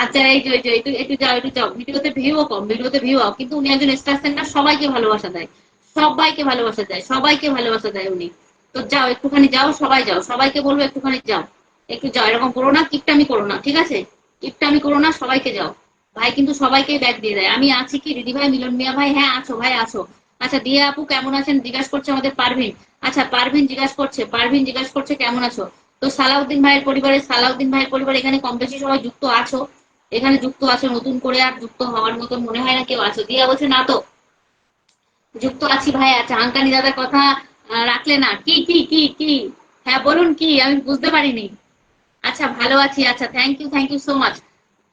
আচ্ছা এই যে এই যে একটু একটু যাও, একটু যাও। ভিডিওতে ভিউও কম, ভিডিওতে ভিউ আও, কিন্তু উনি একজন স্টার সেন্টার, সবাইকে ভালোবাসা দেয়, সবাইকে ভালোবাসা দেয়, সবাইকে ভালোবাসা দেয় উনি। তো যাও একটুখানি যাও, সবাই যাও, সবাইকে বলবো একটুখানি যাও, একটু যাও। এরকম করো না, কিপটামি করো না, ঠিক আছে? কিপটামি করো না, সবাইকে যাও। ভাই কিন্তু সবাইকে ব্যাগ দিয়ে দেয়। আমি আছি কি দিদি ভাই, মিলন মিয়া ভাই? হ্যাঁ আছো ভাই, আছো। আচ্ছা দিয়া আপু কেমন আছেন জিজ্ঞাসা করছে আমাদের পারভিন। আচ্ছা পারভিন জিজ্ঞাসা করছে, পারভিন জিজ্ঞাসা করছে কেমন আছো। তো সালাউদ্দিন ভাইয়ের পরিবারে, সালাউদ্দিন ভাইয়ের পরিবারে এখানে কম বেশি সবাই যুক্ত আছো, এখানে যুক্ত আছো, নতুন করে আর যুক্ত হওয়ার মতো মনে হয় না কেউ আছো। দিয়া বলছে না তো, যুক্ত আছি ভাই। আচ্ছা আঙ্কানি দাদার কথা রাখলে না, কি কি কি কি? হ্যাঁ বলুন কি, আমি বুঝতে পারিনি। আচ্ছা ভালো আছি, আচ্ছা thank you, thank you so much.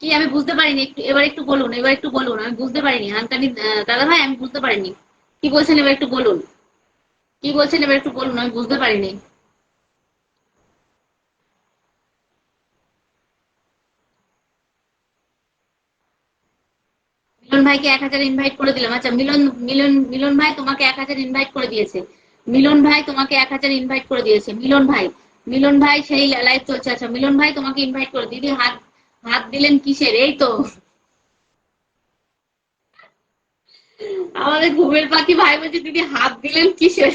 কি আমি বুঝতে পারিনি, একটু এবার একটু বলুন, এবার একটু বলুন, আমি বুঝতে পারিনি আঙ্কানি দাদা ভাই, আমি বুঝতে পারিনি কি বলছেন, এবার একটু বলুন, কি বলছেন এবার একটু বলুন, আমি বুঝতে পারিনি। মিলন ভাইকে 1000 ইনভাইট করে দিলাম। আচ্ছা মিলন, মিলন মিলন ভাই তোমাকে 1000 ইনভাইট করে দিয়েছে, মিলন ভাই তোমাকে 1000 ইনভাইট করে দিয়েছে, মিলন ভাই, মিলন ভাই সেই লাইভ চলছে। আচ্ছা মিলন ভাই তোমাকে ইনভাইট করে দিদি। হাত, হাত দিলেন কিসের, এই তো আমাদের ঘুমের পাখি ভাই বলছে দিদি হাত দিলেন কিসের,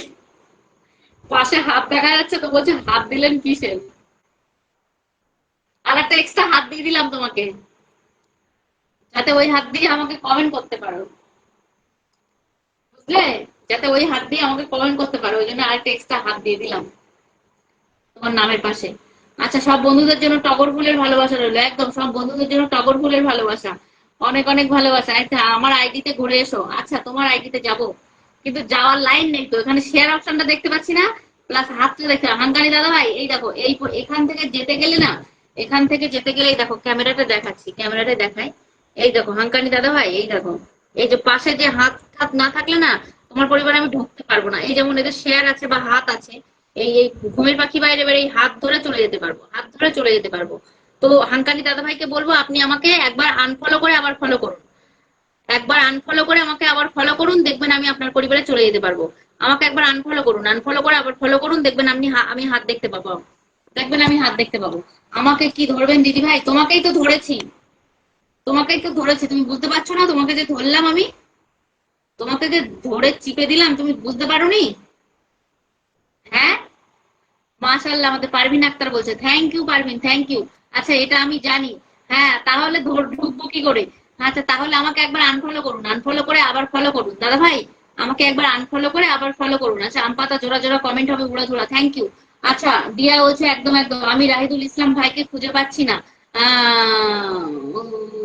পাশে হাত দেখা যাচ্ছে তো বলছে হাত দিলেন কিসের। আর একটা এক্সট্রা হাত দিয়ে দিলাম তোমাকে, যাতে ওই হাত দিয়ে আমাকে কমেন্ট করতে পারো, বুঝলে? যাতে ওই হাত দিয়ে আমাকে কমেন্ট করতে পারো, ওই জন্য আরেকটা এক্সট্রা হাত দিয়ে দিলাম তোমার নামের পাশে। আচ্ছা, সব বন্ধুদের জন্য টগর ফুলের ভালোবাসা রইলো, একদম সব বন্ধুদের জন্য টগর ফুলের ভালোবাসা, অনেক অনেক ভালোবাসা। আচ্ছা, আমার আইডিতে ঘুরে এসো। আচ্ছা, তোমার আইডিতে যাব, কিন্তু যাওয়ার লাইন নেই তো, এখানে শেয়ার অপশনটা দেখতে পাচ্ছি না, প্লাস হাতটা দেখতে। হাঙ্গারি দাদা ভাই, এই দেখো, এই এখান থেকে যেতে গেলে না, এখান থেকে যেতে গেলে এই দেখো, ক্যামেরাটা দেখাচ্ছি, ক্যামেরাটা দেখাই। এই দেখো হাঙ্কানি দাদা ভাই, এই দেখো, এই যে পাশে যে হাত হাত না থাকলে না তোমার পরিবারে আমি ঢুকতে পারবো না। এই যেমন এদের শেয়ার আছে বা হাত আছে, এই এই ঘুমের পাখি বাইরে এবার এই হাত ধরে চলে যেতে পারবো, হাত ধরে চলে যেতে পারবো। তো হাঙ্কানি দাদা ভাইকে বলবো, আপনি আমাকে একবার আনফলো করে আবার ফলো করুন, একবার আনফলো করে আমাকে আবার ফলো করুন, দেখবেন আমি আপনার পরিবারে চলে যেতে পারবো। আমাকে একবার আনফলো করুন, আনফলো করে আবার ফলো করুন, দেখবেন আপনি আমি হাত দেখতে পাবো, দেখবেন আমি হাত দেখতে পাবো। আমাকে কি ধরবেন দিদি ভাই? তোমাকেই তো ধরেছি, তোমাকেই তো ধরেছি, তুমি বুঝতে পারছো না? তোমাকে যে ধরলাম আমি, তোমাকে যে ধরে চিপে দিলাম, তুমি বুঝতে পারোনি? হ্যাঁ, মাশাআল্লাহ, আমাদের পারভিন আক্তার বলছে thank you Parvin, thank you. আচ্ছা, এটা আমি জানি। হ্যাঁ, তাহলে ঢুকবো কি করে? আচ্ছা, তাহলে আমাকে একবার আনফলো করুন, আনফলো করে আবার ফলো করুন দাদা ভাই, আমাকে একবার আনফলো করে আবার ফলো করুন। আচ্ছা, আম পাতা জোড়া জোড়া কমেন্ট হবে, উড়া ধুরা, থ্যাংক ইউ। আচ্ছা, দিয়া বলছে একদম একদম, আমি রাহিদুল ইসলাম ভাইকে খুঁজে পাচ্ছি না।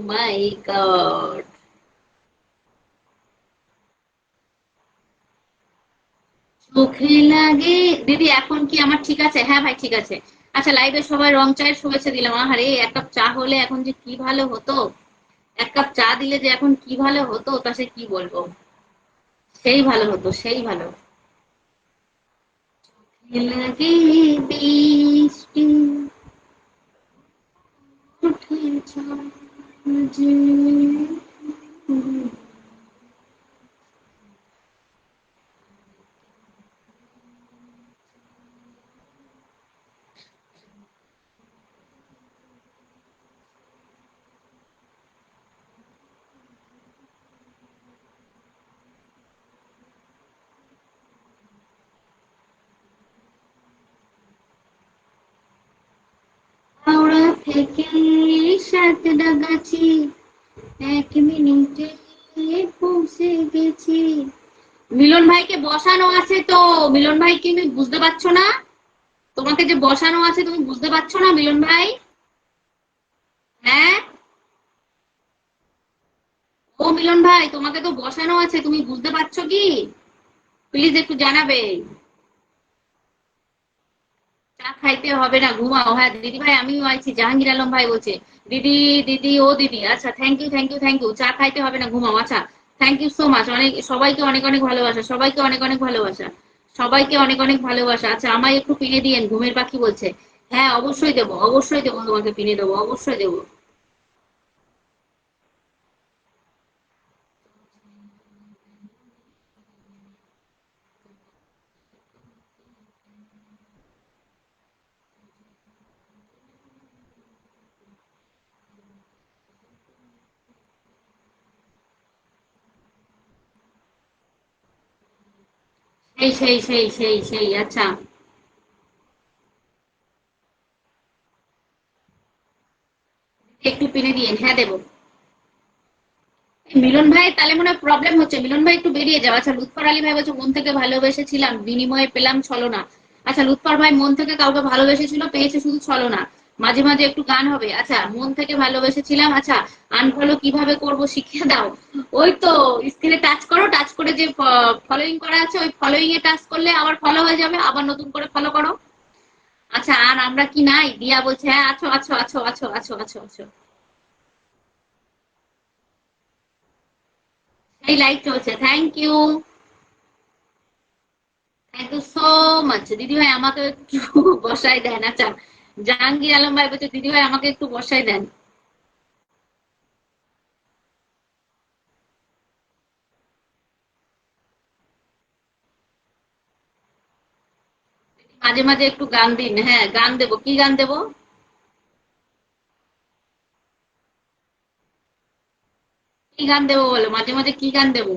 মাই গড। চোখে লাগে। দিদি এখন কি আমার ঠিক আছে? হ্যাঁ ভাই, ঠিক আছে। আচ্ছা, লাইভে সবাই রং চায়ের শুভেচ্ছা দিলাম। আহারে, এক কাপ চা হলে এখন যে কি ভালো হতো, এক কাপ চা দিলে যে এখন কি ভালো হতো, তা সে কি বলবো, সেই ভালো হতো, সেই ভালো। লাগে বৃষ্টি উঠে যে, হাওড়া থেকে সাতটাগাছি এক মিনিটে পৌঁছে গেছি। মিলন ভাইকে বসানো আছে তো, মিলন ভাই কি তুমি বুঝতে পারছো না? তোমাকে যে বসানো আছে তুমি বুঝতে পারছো না মিলন ভাই? হ্যাঁ, ও মিলন ভাই, তোমাকে তো বসানো আছে, তুমি বুঝতে পারছো কি? প্লিজ একটু জানাবে। চা খাইতে হবে না, ঘুমাও। হ্যাঁ দিদি ভাই, আমিও আছি। জাহাঙ্গীর আলম ভাই বলছে দিদি, দিদি ও দিদি। আচ্ছা, thank you, thank you, thank you. চা খাইতে হবে না, ঘুমাও। আচ্ছা, থ্যাংক ইউ সো মাচ। অনেক সবাইকে অনেক অনেক ভালোবাসা, সবাইকে অনেক অনেক ভালোবাসা, সবাইকে অনেক অনেক ভালোবাসা। আচ্ছা, আমায় একটু পিনে দিয়েন, ঘুমের পাখি বলছে। হ্যাঁ, অবশ্যই দেবো, অবশ্যই দেবো, তোমাকে পিনে দেবো, অবশ্যই দেবো। সেই সেই সেই সেই সেই। আচ্ছা, একটু পিনে দিয়েন, হ্যাঁ দেবো। মিলন ভাই তাহলে মনে হয় প্রবলেম হচ্ছে, মিলন ভাই একটু বেরিয়ে যাও। আচ্ছা, লুৎফর আলী ভাই বলছে মন থেকে ভালোবেসেছিলাম, বিনিময়ে পেলাম ছলনা। আচ্ছা, লুৎফর ভাই মন থেকে কাউকে ভালোবেসেছিল, পেয়েছে শুধু ছলনা। মাঝে মাঝে একটু গান হবে। আচ্ছা, মন থেকে ভালোবেসেছিলাম। আচ্ছা, আনফলো কিভাবে করব শিখিয়ে দাও। ওই তো, স্ক্রিনে টাচ করো, টাচ করে যে ফলোইং করা আছে, ওই ফলোইং এ টাচ করলে আবার ফলো হয়ে যাবে, আবার নতুন করে ফলো করো। আচ্ছা, আর আমরা কি নাই? দিয়া বলছে হ্যাঁ, আছো আছো আছো আছো আছো আছো আছো। এই লাইভ চলছে, thank you, thank you so much. দিদি ভাই আমাকে একটু বসাই দেন। আচ্ছা, জাহাঙ্গীর আলম ভাই বলছে দিদি ভাই আমাকে একটু বসাই দেন। মাঝে মাঝে একটু গান দিন। হ্যাঁ, গান দেবো, কি গান দেবো? কি গান দেবো বলো, মাঝে মাঝে কি গান দেবো?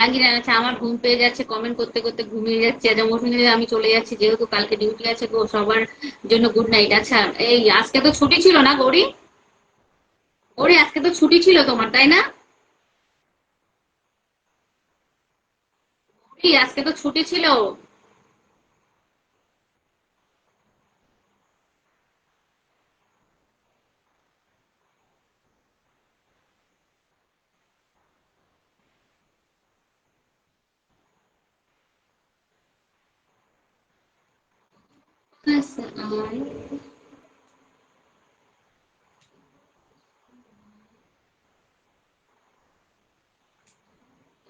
আচ্ছা, আমার ঘুম পেয়ে যাচ্ছে, কমেন্ট করতে করতে ঘুমিয়ে যাচ্ছে। আচ্ছা মৌসুমী, আমি চলে যাচ্ছি যেহেতু কালকে ডিউটি আছে গো সবার জন্য। Good night. আচ্ছা, এই আজকে তো ছুটি ছিল না গৌরী? গৌরী, আজকে তো ছুটি ছিল তোমার, তাই না? গৌরী, আজকে তো ছুটি ছিল।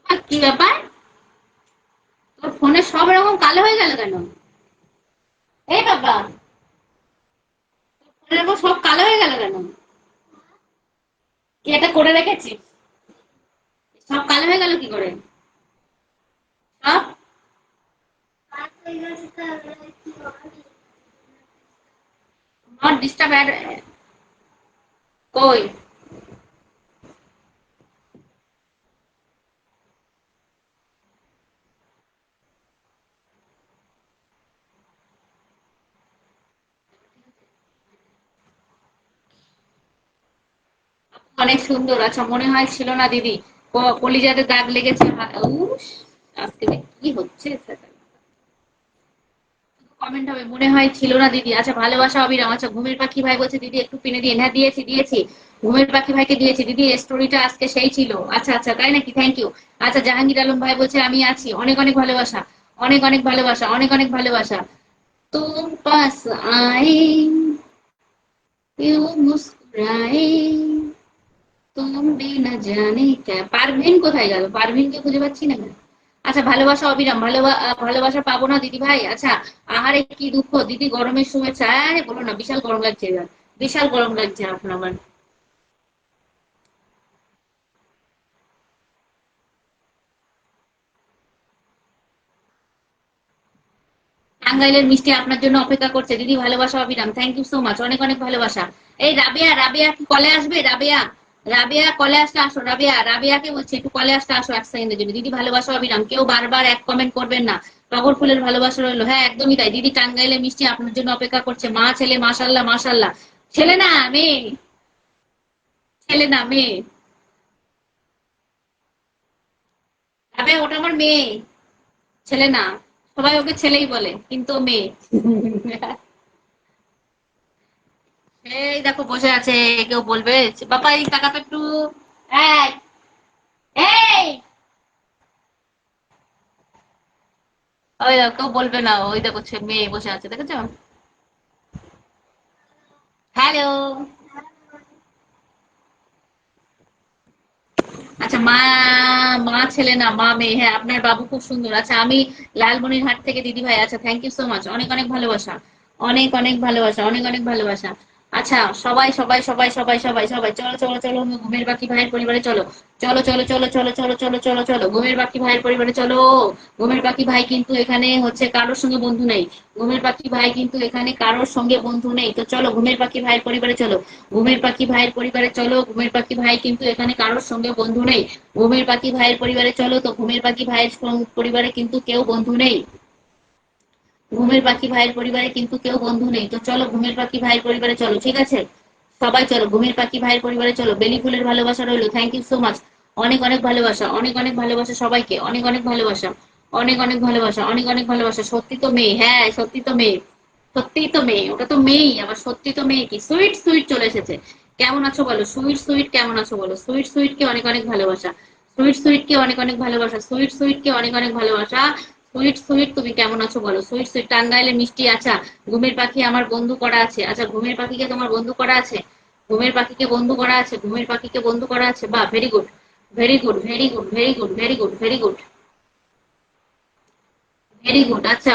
আচ্ছা, কি ব্যাপার? তোর ফোনে সব এরকম কালো হয়ে গেল কেন? এই বাবা, ফোনের এরকম সব কালো হয়ে গেল কেন? কি এটা করে রেখেছিস? সব কালো হয়ে গেল কি করে সব? Not disturb add. কই? অনেক সুন্দর। আচ্ছা, মনে হয় ছিল না দিদি। কলিজাতে দাগ লেগেছে। উস, আজকে যে কি হচ্ছে সেটা। কমেন্ট হবে মনে হয় ছিল না দিদি। আচ্ছা, ভালোবাসা অবিরাম। আচ্ছা, ঘুমের পাখি ভাই বলছে দিদি একটু পিনে দিন। হ্যাঁ, দিয়েছি দিয়েছি। ঘুমের পাখি ভাইকে দিয়েছি দিদি, স্টোরিটা আজকে সেই ছিল। আচ্ছা আচ্ছা, তাই নাকি? Thank you. আচ্ছা, জাহাঙ্গীর আলম ভাই বলছে আমি আছি। অনেক অনেক ভালোবাসা, অনেক অনেক ভালোবাসা, অনেক অনেক ভালোবাসা। तुम पास आए, यूं मुस्कुराए, तुम भी न जाने क्या। পারভিন কোথায় গেল? পারভিনকে খুঁজে পাচ্ছি না কেন? আচ্ছা, ভালোবাসা অবিরাম। ভালোবাসা পাবো না দিদি ভাই? আচ্ছা, আহারে কি দুঃখ দিদি, গরমের শুভেচ্ছা। আরে বলো না, বিশাল গরম লাগছে এবার। বিশাল গরম লাগছে এখন আমার। টাঙ্গাইলের মিষ্টি আপনার জন্য অপেক্ষা করছে দিদি। ভালোবাসা অবিরাম। থ্যাংক ইউ সো মাচ, অনেক অনেক ভালোবাসা। এই রাবেয়া, রাবেয়া কি কলে আসবে? রাবেয়া, রাবেয়া কলে আসতে আসো। রাবেয়া, রাবেয়াকে বলছি একটু কলে আসতে আসো এক সেকেন্ডের জন্য। দিদি ভালোবাসা অবিরাম। কেউ বারবার এক কমেন্ট করবেন না। টগর ফুলের ভালোবাসা রইলো। হ্যাঁ, একদমই তাই দিদি। টাঙ্গাইলের মিষ্টি আপনার জন্য অপেক্ষা করছে। মা ছেলে মাশাল্লাহ মাশাল্লাহ। ছেলে না মেয়ে? ছেলে না মেয়ে? রাবেয়া, ওটা আমার মেয়ে। ছেলে না। সবাই ওকে ছেলেই বলে কিন্তু ও মেয়ে। এই দেখো বসে আছে। কেউ বলবে? বাবা এই টাকা তো একটু। এই, এই, ওই দেখো কেউ বলবে না। ওই দেখো মেয়ে বসে আছে, দেখেছো? হ্যালো। আচ্ছা, মা, মা ছেলে না, মা মেয়ে। হ্যাঁ, আপনার বাবু খুব সুন্দর। আচ্ছা, আমি লালমনিরহাট থেকে দিদি ভাই। আচ্ছা, থ্যাংক ইউ সো মাচ, অনেক অনেক ভালোবাসা, অনেক অনেক ভালোবাসা, অনেক অনেক ভালোবাসা। আচ্ছা, সবাই সবাই সবাই সবাই সবাই সবাই চলো চলো চলো, ঘুমের বাকি ভাইয়ের পরিবারে চলো। চলো চলো চলো চলো চলো চলো চলো চলো, ঘুমের বাকি ভাইয়ের পরিবারে চলো। ঘুমের পাখি ভাই কিন্তু এখানে হচ্ছে কারোর সঙ্গে বন্ধু নেই। ঘুমের পাখি ভাই কিন্তু এখানে কারোর সঙ্গে বন্ধু নেই। তো চলো ঘুমের পাখি ভাইয়ের পরিবারে চলো। ঘুমের পাখি ভাইয়ের পরিবারে চলো। ঘুমের পাখি ভাই কিন্তু এখানে কারোর সঙ্গে বন্ধু নেই। ঘুমের পাখি ভাইয়ের পরিবারে চলো। তো ঘুমের পাখি ভাইয়ের পরিবারে কিন্তু কেউ বন্ধু নেই। ঘুমের পাখি ভাইয়ের পরিবারে কিন্তু কেউ বন্ধু নেই। তো চলো ঘুমের পাখি ভাইয়ের পরিবারে চলো, ঠিক আছে? সবাই চলো ঘুমের পাখি ভাইয়ের পরিবারে চলো। বেলি ফুলের ভালোবাসা রইলো। থ্যাংক ইউ সো মাচ, অনেক অনেক ভালোবাসা, অনেক অনেক ভালোবাসা সবাইকে। অনেক অনেক ভালোবাসা, অনেক অনেক ভালোবাসা, অনেক অনেক ভালোবাসা। সত্যি তো মেয়ে, হ্যাঁ সত্যি তো মেয়ে। সত্যিই তো মেয়ে, ওটা তো মেয়েই আবার। সত্যি তো মেয়ে। কি সুইট সুইট চলে এসেছে। কেমন আছো বলো? সুইট সুইট কেমন আছো বলো? সুইট সুইট কে অনেক অনেক ভালোবাসা। সুইট সুইট কে অনেক অনেক ভালোবাসা। সুইট সুইট কে অনেক অনেক ভালোবাসা। সুইট সুইট তুমি কেমন আছো বলো? সুইট সুইট টাঙ্গাইলে মিষ্টি। আচ্ছা, ঘুমের পাখি আমার বন্ধু করা আছে। আচ্ছা, ঘুমের পাখিকে তোমার বন্ধু করা আছে? ঘুমের পাখিকে বন্ধু করা আছে? ঘুমের পাখিকে বন্ধু করা আছে? বাহ, very good, very good, very good, very good, very good, very good, very good. আচ্ছা,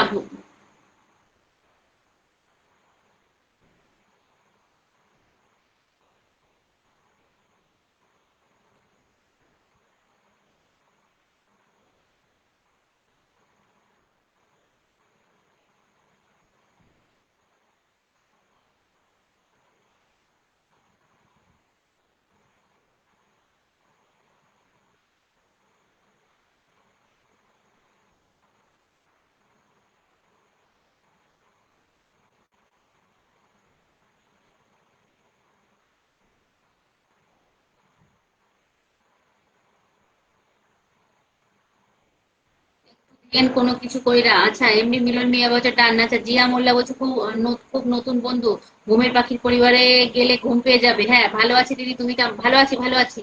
কোনো কিছু কইরা। আচ্ছা এমনি মিলন মিয়া বলছে ডান। আচ্ছা জিয়া মোল্লা বলছে খুব নতুন বন্ধু, ঘুমের পাখির পরিবারে গেলে ঘুম পেয়ে যাবে। হ্যাঁ ভালো আছি দিদি, তুমি কেমন? ভালো আছি, ভালো আছি।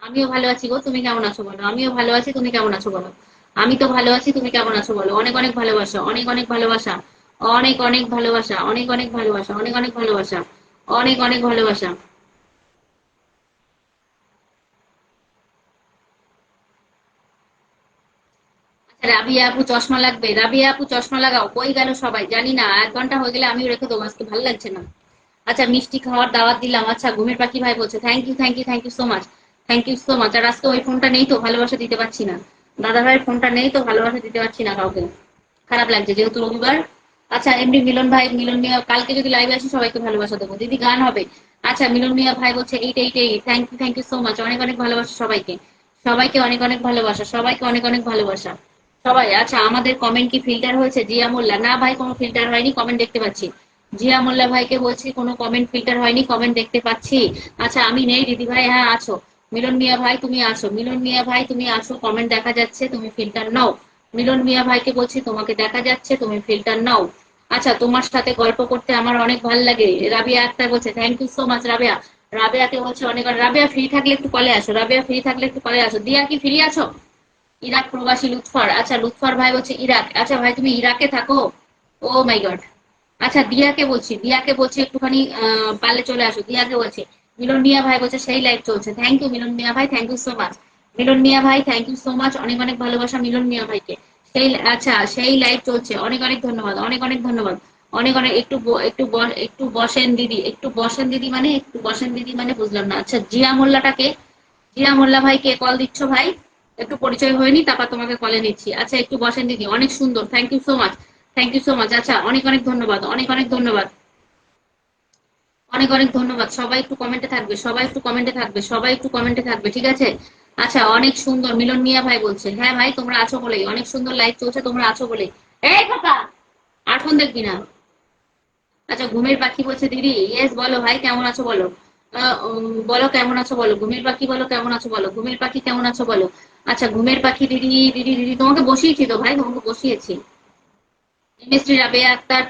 আমিও ভালো আছি গো, তুমি কেমন আছো বলো? আমিও ভালো আছি, তুমি কেমন আছো বলো? আমি তো ভালো আছি, তুমি কেমন আছো বলো? অনেক অনেক ভালোবাসা, অনেক অনেক ভালোবাসা, অনেক অনেক ভালোবাসা, অনেক অনেক ভালোবাসা, অনেক অনেক ভালোবাসা, অনেক অনেক ভালোবাসা। আচ্ছা রাবিয়া আপু চশমা লাগবে, রাবিয়া আপু চশমা লাগাও। কই গেল সবাই জানি না, 1 ঘন্টা হয়ে গেলে আমিও রেখে দেবো, আজকে ভালো লাগছে না। আচ্ছা মিষ্টি খাওয়ার দাওয়াত দিলাম। আচ্ছা ঘুমের পাখি ভাই বলছে thank you, thank you, thank you so much, thank you so much. আর আজকে ওই ফোনটা নেই তো ভালোবাসা দিতে পারছি না, দাদা ভাইয়ের ফোনটা নেই তো ভালোবাসা দিতে পারছি না কাউকে, খারাপ লাগছে যেহেতু রবিবার। আচ্ছা এমনি মিলন ভাই, মিলন মিয়া কালকে যদি লাইভে আসি সবাইকে ভালোবাসা দেবো, দিদি গান হবে। আচ্ছা মিলন মিয়া ভাই বলছে eight eight eight, thank you so much, অনেক অনেক ভালোবাসা সবাইকে, সবাইকে অনেক অনেক ভালোবাসা, সবাইকে অনেক অনেক ভালোবাসা সবাই। আচ্ছা আমাদের কমেন্ট কি ফিল্টার হয়েছে? জিয়া মোল্লা না ভাই, কোনো ফিল্টার হয়নি, কমেন্ট দেখতে পাচ্ছি। জিয়া মোল্লা ভাইকে বলছি কোনো কমেন্ট ফিল্টার হয়নি, কমেন্ট দেখতে পাচ্ছি। আচ্ছা আমি নেই দিদি ভাই, হ্যাঁ আছো। মিলন মিয়া ভাই তুমি আছো, মিলন মিয়া ভাই তুমি আছো, কমেন্ট দেখা যাচ্ছে, তুমি ফিল্টার নাও। মিলন মিয়া ভাইকে বলছি তোমাকে দেখা যাচ্ছে, তুমি ফিল্টার নাও। আচ্ছা তোমার সাথে গল্প করতে আমার অনেক ভালো লাগে। রাবিয়া আক্তার বলছে thank you so much Rabiya. রাবিয়াকে বলছে অনেক, রাবিয়া ফ্রি থাকলে একটু কলে আসো, রাবিয়া ফ্রি থাকলে একটু কলে আসো। দিয়া কি ফ্রি আছো? ইরাক প্রবাসী লুৎফর, আচ্ছা লুৎফর ভাই বলছে ইরাক, আচ্ছা ভাই তুমি ইরাকে থাকো? ও মাই গড। আচ্ছা দিয়াকে বলছি একটুখানি পারলে চলে আসো, দিয়াকে বলছে। মিলন মিয়া ভাই বলছে সেই লাইভ চলছে, থ্যাংক ইউ মিলন মিয়া ভাই, থ্যাংক ইউ সো মাচ। মিলন মিয়া ভাই থ্যাংক ইউ সো মাচ, অনেক অনেক ভালোবাসা মিলন মিয়া ভাইকে। সেই আচ্ছা সেই লাইভ চলছে, অনেক অনেক ধন্যবাদ, অনেক অনেক ধন্যবাদ, অনেক অনেক। একটু বসেন দিদি, একটু বসেন দিদি মানে, একটু বসেন দিদি মানে বুঝলাম না। আচ্ছা জিয়া মোল্লাটাকে, জিয়া মোল্লা ভাইকে কল দিচ্ছ ভাই? একটু পরিচয় হয়নি, তারপর তোমাকে কলে নিচ্ছি। আচ্ছা একটু বসেন দিদি, অনেক সুন্দর, thank you so much, thank you so much. আচ্ছা অনেক অনেক ধন্যবাদ, অনেক অনেক ধন্যবাদ, অনেক অনেক ধন্যবাদ। সবাই একটু কমেন্টে থাকবে, সবাই একটু কমেন্টে থাকবে, সবাই একটু কমেন্টে থাকবে, ঠিক আছে? আচ্ছা অনেক সুন্দর, মিলন মিয়া ভাই বলছে হ্যাঁ ভাই তোমরা আছো বলেই, অনেক সুন্দর লাইভ চলছে, তোমরা আছো বলেই। এই ফাঁকা আর ফোন দেখবি না। আচ্ছা ঘুমের পাখি বলছে দিদি ইয়েস, বলো ভাই কেমন আছো বলো। বলো কেমন আছো বলো, ঘুমের পাখি বলো কেমন আছো বলো, ঘুমের পাখি কেমন আছো বলো। আচ্ছা ঘুমের পাখি দিদি, দিদি দিদি তোমাকে বসিয়েছি তো ভাই, তোমাকে বসিয়েছি। মিস্ত্রি রাবেয়া আক্তার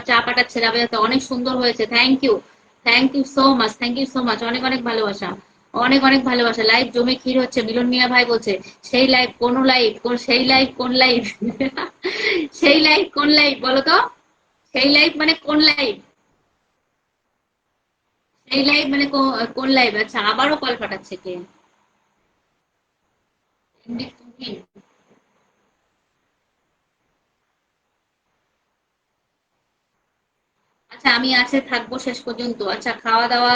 চা পাঠাচ্ছে, রাবেয়া আক্তার অনেক সুন্দর হয়েছে, thank you, thank you so much, thank you so much, অনেক অনেক ভালোবাসা, অনেক অনেক ভালোবাসা। লাইভ জমে ক্ষীর হচ্ছে, মিলন মিয়া ভাই বলছে সেই লাইভ কোন লাইভ, কোন সেই লাইভ কোন লাইভ সেই লাইভ কোন লাইভ বলো তো, সেই লাইভ মানে কোন লাইভ, সেই লাইভ মানে কোন লাইভ? আচ্ছা আবারও কল পাঠাচ্ছে কে? এমডি তুহিন। আচ্ছা আমি আছে থাকবো শেষ পর্যন্ত। আচ্ছা খাওয়া দাওয়া,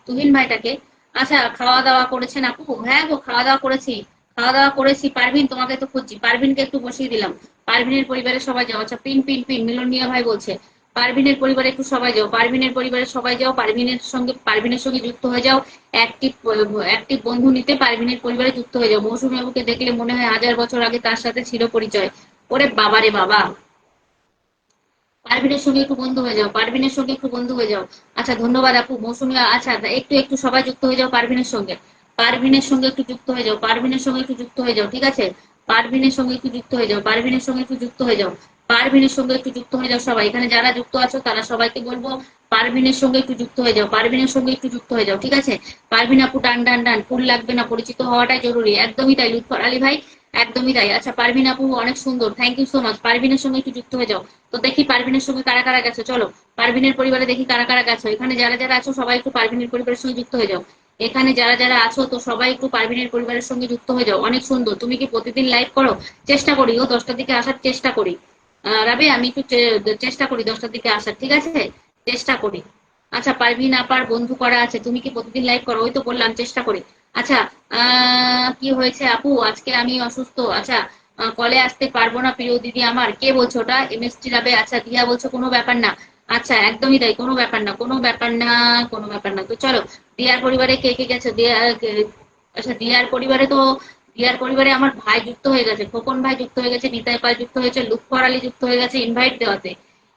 তুহিন ভাইটাকে। আচ্ছা খাওয়া দাওয়া করেছেন আপু? হ্যাঁ গো খাওয়া দাওয়া করেছি, খাওয়া দাওয়া করেছি। পারভিন তোমাকে তো খুঁজছি, পারভিনকে একটু বসিয়ে দিলাম। পারভিনের পরিবারে সবাই যাও। আচ্ছা পিন পিন পিন, মিলন মিয়া ভাই বলছে পারভিনের পরিবারে একটু সবাই যাও, পারভিনের পরিবারে সবাই যাও, পারভিনের সঙ্গে যুক্ত হয়ে যাও। অ্যাক্টিভ অ্যাক্টিভ বন্ধু নিতে পারভিনের পরিবারে যুক্ত হয়ে যাও। মৌসুমী বাবুকে দেখলে মনে হয় 1000 বছর আগে তার সাথে ছিল পরিচয়। ওরে বাবা রে বাবা। পারভিনের সঙ্গে একটু বন্ধু হয়ে যাও, পারভিনের সঙ্গে একটু বন্ধু হয়ে যাও। আচ্ছা ধন্যবাদ আপু মৌসুমী। আচ্ছা একটু একটু সবাই যুক্ত হয়ে যাও পারভিনের সঙ্গে, পারভিনের সঙ্গে একটু যুক্ত হয়ে যাও, পারভিনের সঙ্গে একটু যুক্ত হয়ে যাও, ঠিক আছে? পারভিনের সঙ্গে একটু যুক্ত হয়ে যাও, পারভিনের সঙ্গে একটু যুক্ত হয়ে যাও, পারভিনের সঙ্গে একটু যুক্ত হয়ে যাও সবাই। এখানে যারা যুক্ত আছো তারা সবাইকে বলবো পারভিনের সঙ্গে একটু যুক্ত হয়ে যাও, পারভিনের সঙ্গে একটু যুক্ত হয়ে যাও, ঠিক আছে? পারভিন আপু ডান ডান ডান, ফুল লাগবে না, পরিচিত হওয়াটাই জরুরি, একদমই তাই লুৎফর আলী ভাই, একদমই তাই। আচ্ছা পারভিন আপু অনেক সুন্দর, থ্যাংক ইউ সো মাচ, পারভিনের সঙ্গে একটু যুক্ত হয়ে যাও। তো দেখি পারভিনের সঙ্গে কারা কারা গেছো, চলো পারভিনের পরিবারে দেখি কারা কারা গেছো। এখানে যারা যারা আছো সবাই একটু পারভিনের পরিবারের সঙ্গে যুক্ত হয়ে যাও। এখানে যারা যারা আছো তো সবাই একটু পারভিনের পরিবারের সঙ্গে যুক্ত হয়ে যাও। অনেক সুন্দর, তুমি কি প্রতিদিন লাইভ করো? চেষ্টা করি ও 10টার দিকে আসার চেষ্টা করি। রাবে আমি একটু চেষ্টা করি 10টার দিকে আসার, ঠিক আছে? চেষ্টা করি। আচ্ছা পারভিন আপার বন্ধু করা আছে, তুমি কি প্রতিদিন লাইভ করো? ওই তো বললাম চেষ্টা করি। আচ্ছা কি হয়েছে আপু আজকে আমি অসুস্থ। আচ্ছা কলে আসতে পারবো না প্রিয় দিদি আমার। কে বলছো ওটা? এমএসটি যাবে? আচ্ছা দিয়া বলছো কোনো ব্যাপার না। আচ্ছা একদমই তাই, কোনো ব্যাপার না, কোনো ব্যাপার না, কোনো ব্যাপার না। তো চলো দিয়ার পরিবারে কে কে গেছে? আচ্ছা দিয়ার পরিবারে আমার ভাই যুক্ত হয়ে গেছে, খোকন ভাই যুক্ত হয়ে গেছে, নিতাই পাল যুক্ত হয়েছে, লুৎফর আলী যুক্ত হয়ে গেছে ইনভাইট দেওয়াতে,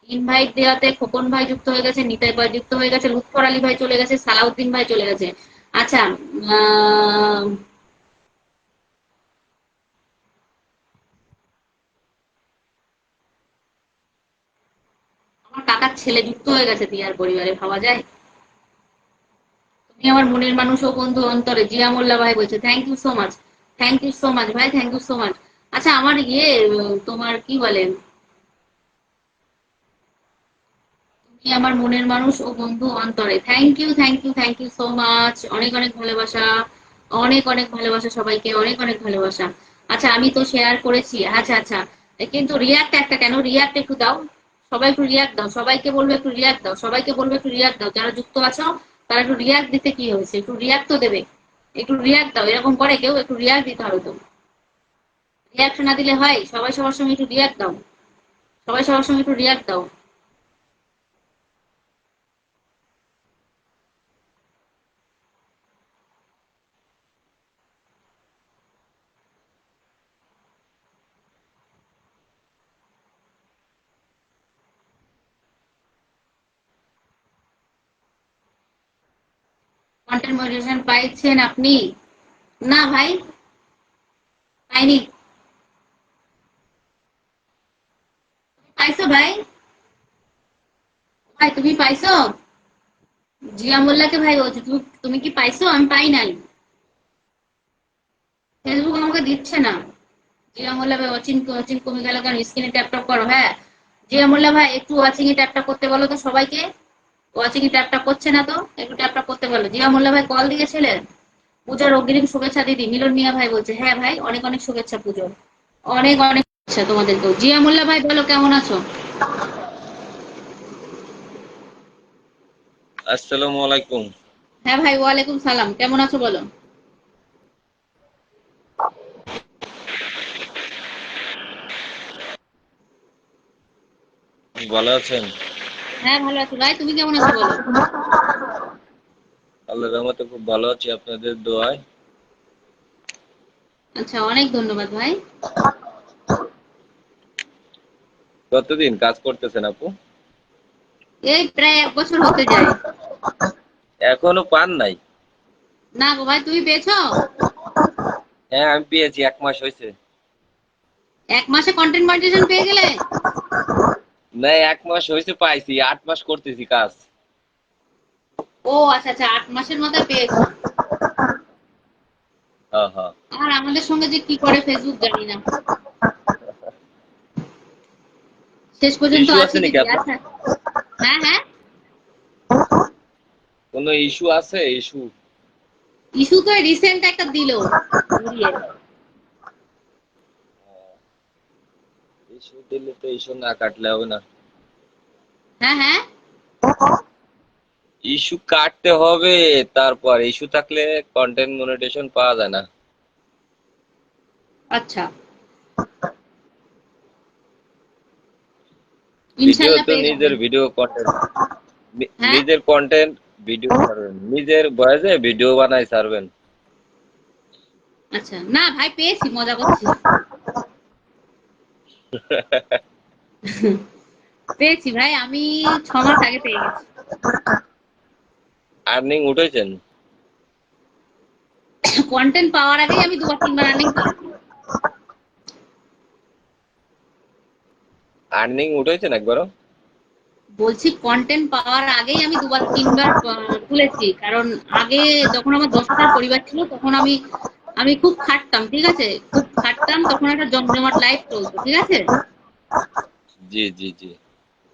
ইনভাইট দেওয়াতে খোকন ভাই যুক্ত হয়ে গেছে, নিতাই পাল যুক্ত হয়ে গেছে, লুৎফর আলী ভাই চলে গেছে, সালাউদ্দিন ভাই চলে গেছে। আচ্ছা আহ কাকার ছেলে যুক্ত হয়ে গেছে দিয়ার পরিবারে, ভাবা যায়? তুমি আমার মনের মানুষ ও বন্ধু অন্তরে, জিয়া মোল্লা ভাই বলছে। Thank you so much, thank you so much ভাই, থ্যাংক ইউ সো মাচ। আচ্ছা আমার তোমার কি বলে, তুমি আমার মনের মানুষ ও বন্ধু অন্তরে, thank you, thank you, thank you so much. অনেক অনেক ভালোবাসা, অনেক অনেক ভালোবাসা সবাইকে, অনেক অনেক ভালোবাসা। আচ্ছা আমি তো শেয়ার করেছি। আচ্ছা আচ্ছা, কিন্তু রিয়াক্ট একটা কেন, রিয়াক্ট একটু দাও। সবাই একটু রিয়াক্ট দাও, সবাইকে বলবে একটু রিয়াক্ট দাও, সবাইকে বলবে একটু রিয়াক্ট দাও। যারা যুক্ত আছো তারা একটু রিয়াক্ট দিতে, কি হয়েছে, একটু রিয়াক্ট তো দেবে। একটু রিয়াক্ট দাও, এরকম করে কেউ? একটু রিয়াক্ট দিতে হবে তো। রিয়াক্ট না দিলে হয়? সবাই সবার সঙ্গে একটু রিয়াক্ট দাও, সবাই সবার সঙ্গে একটু রিয়াক্ট দাও। কন্টেন্ট মনিটাইজেশন পাইছেন আপনি? না ভাই, পাইনি। পাইছো ভাই? ভাই তুমি পাইছো? জিয়া মোল্লাকে ভাই বলছি, তুমি তুমি কি পাইছো? আমি পাই নাই। ফেসবুক আমাকে দিচ্ছে না। জিয়া মোল্লা ভাই, ওয়াচিং ওয়াচিং কমে গেল কারণ স্ক্রিনে ট্যাপ ট্যাপ করো। হ্যাঁ, জিয়া মোল্লা ভাই একটু ওয়াচিং এ ট্যাপ ট্যাপ করতে বলো তো সবাইকে। ওয়াচিং এ ট্যাপ ট্যাপ করছে না তো, একটু ট্যাপ ট্যাপ করতে বলো। জিয়া মোল্লা ভাই কল দিয়েছিলেন। পূজার অগ্রিম শুভেচ্ছা দিদি, মিলন মিয়া ভাই বলছে। হ্যাঁ ভাই, অনেক অনেক শুভেচ্ছা পুজোর, অনেক অনেক শুভেচ্ছা তোমাদেরকেও। জিয়া মোল্লা ভাই বলো কেমন আছো?
আসসালামু আলাইকুম।
হ্যাঁ ভাই, ওয়ালাইকুম সালাম, কেমন আছো বলো?
ভালো আছেন?
হ্যাঁ ভালো আছি ভাই, তুমি কেমন আছো বলো?
আল্লাহর রহমতে খুব ভালো আছি আপনাদের দোয়ায়।
আচ্ছা, অনেক ধন্যবাদ ভাই।
কতদিন কাজ করতেছেন আপু?
এই প্রায় 1 বছর হতে যায়।
এখনো পান নাই?
না গো ভাই, তুমি পেয়েছো?
হ্যাঁ আমি পেয়েছি, 1 মাস হয়েছে।
1 মাসে কন্টেন্ট মনিটাইজেশন পেয়ে গেলে?
না, 1 মাস হয়েছে পাইছি, 8 মাস করতেছি কাজ।
ও আচ্ছা আচ্ছা, 8 মাসের মাথায় পেয়েছো।
হ্যাঁ হ্যাঁ।
আর আমাদের সঙ্গে যে কি করে ফেসবুক জানি না, শেষ পর্যন্ত
ইস্যু
আছি
আছে নাকি
দিদি।
আপু?
আচ্ছা, হ্যাঁ হ্যাঁ,
কোনো ইস্যু আছে? ইস্যু?
ইস্যু তো রিসেন্ট একটা দিলো ঘুরিয়ে।
ইস্যু দিলে তো ইস্যু না কাটলে হবে না।
হ্যাঁ হ্যাঁ,
ইস্যু কাটতে হবে, তারপর ইস্যু থাকলে কন্টেন্ট মনিটাইজেশন পাওয়া যায় না।
আচ্ছা,
ভিডিও
ইনশাল্লাহ
তো
পেয়ে যাবেন।
নিজের ভিডিও কন্টেন্ট,
হ্যাঁ,
নিজের কন্টেন্ট ভিডিও ছাড়বেন, নিজের ভয়েসে ভিডিও বানাই ছাড়বেন।
আচ্ছা না ভাই, পেয়েছি, মজা করছি। পেয়েছি ভাই, আমি 6 মাস আগে পেয়ে গেছি।
আর্নিং উঠেছেন?
কন্টেন্ট পাওয়ার আগেই আমি 2 বার 3 বার আর্নিং করেছি।
আর্নিং উঠেছেন একবারও?
বলছি কন্টেন্ট পাওয়ার আগেই আমি 2 বার 3 বার তুলেছি, কারণ আগে যখন আমার 10,000 পরিবার ছিল তখন আমি আমি খুব খাটতাম, ঠিক আছে, খুব খাটতাম, তখন একটা জমজমাট লাইফ চলতো, ঠিক আছে।
জি জি জি।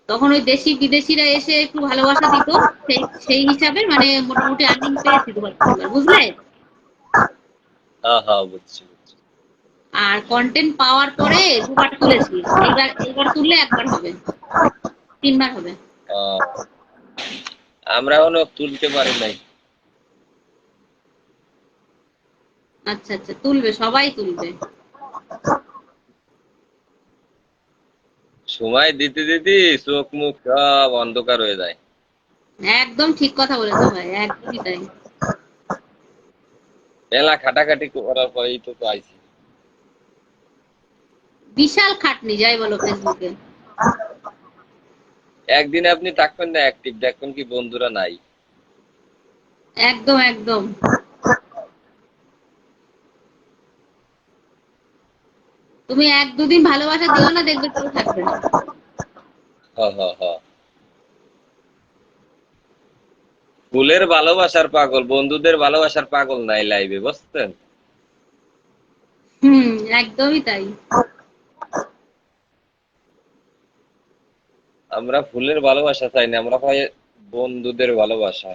তখন ওই দেশি বিদেশিরা এসে একটু ভালোবাসা দিত, সেই সেই হিসাবে মানে মোটামুটি আর্নিং পেয়েছি 2 বার 3 বার, বুঝলে।
হ্যাঁ হ্যাঁ, বুঝছি বুঝছি।
আর কন্টেন্ট পাওয়ার পরে 2 বার তুলেছি। এইবার এইবার তুললে 1 বার হবে, 3 বার হবে।
আহ, আমরা এখনো তুলতে পারি নাই।
আচ্ছা আচ্ছা, তুলবে, সবাই তুলবে।
সময় দিতে দিতে চোখ মুখ সব অন্ধকার হয়ে যায়।
একদম ঠিক কথা বলেছো ভাই, একদমই তাই।
মেলা খাটাখাটি করার পরেই তো পাইছি।
বিশাল খাটনি, যাই বলো ফেসবুকে।
একদিন আপনি থাকবেন না অ্যাক্টিভ, দেখবেন কি বন্ধুরা নাই।
একদম একদম। তুমি 1 2 দিন ভালোবাসা দিও না, দেখবে কেউ থাকবে না।
হ্যাঁ হ্যাঁ হ্যাঁ। ফুলের ভালোবাসার পাগল, বন্ধুদের ভালোবাসার পাগল নাই লাইভে, বুঝছেন?
হুম, একদমই তাই।
আমরা ফুলের ভালোবাসা চাই না, আমরা পাই বন্ধুদের ভালোবাসা।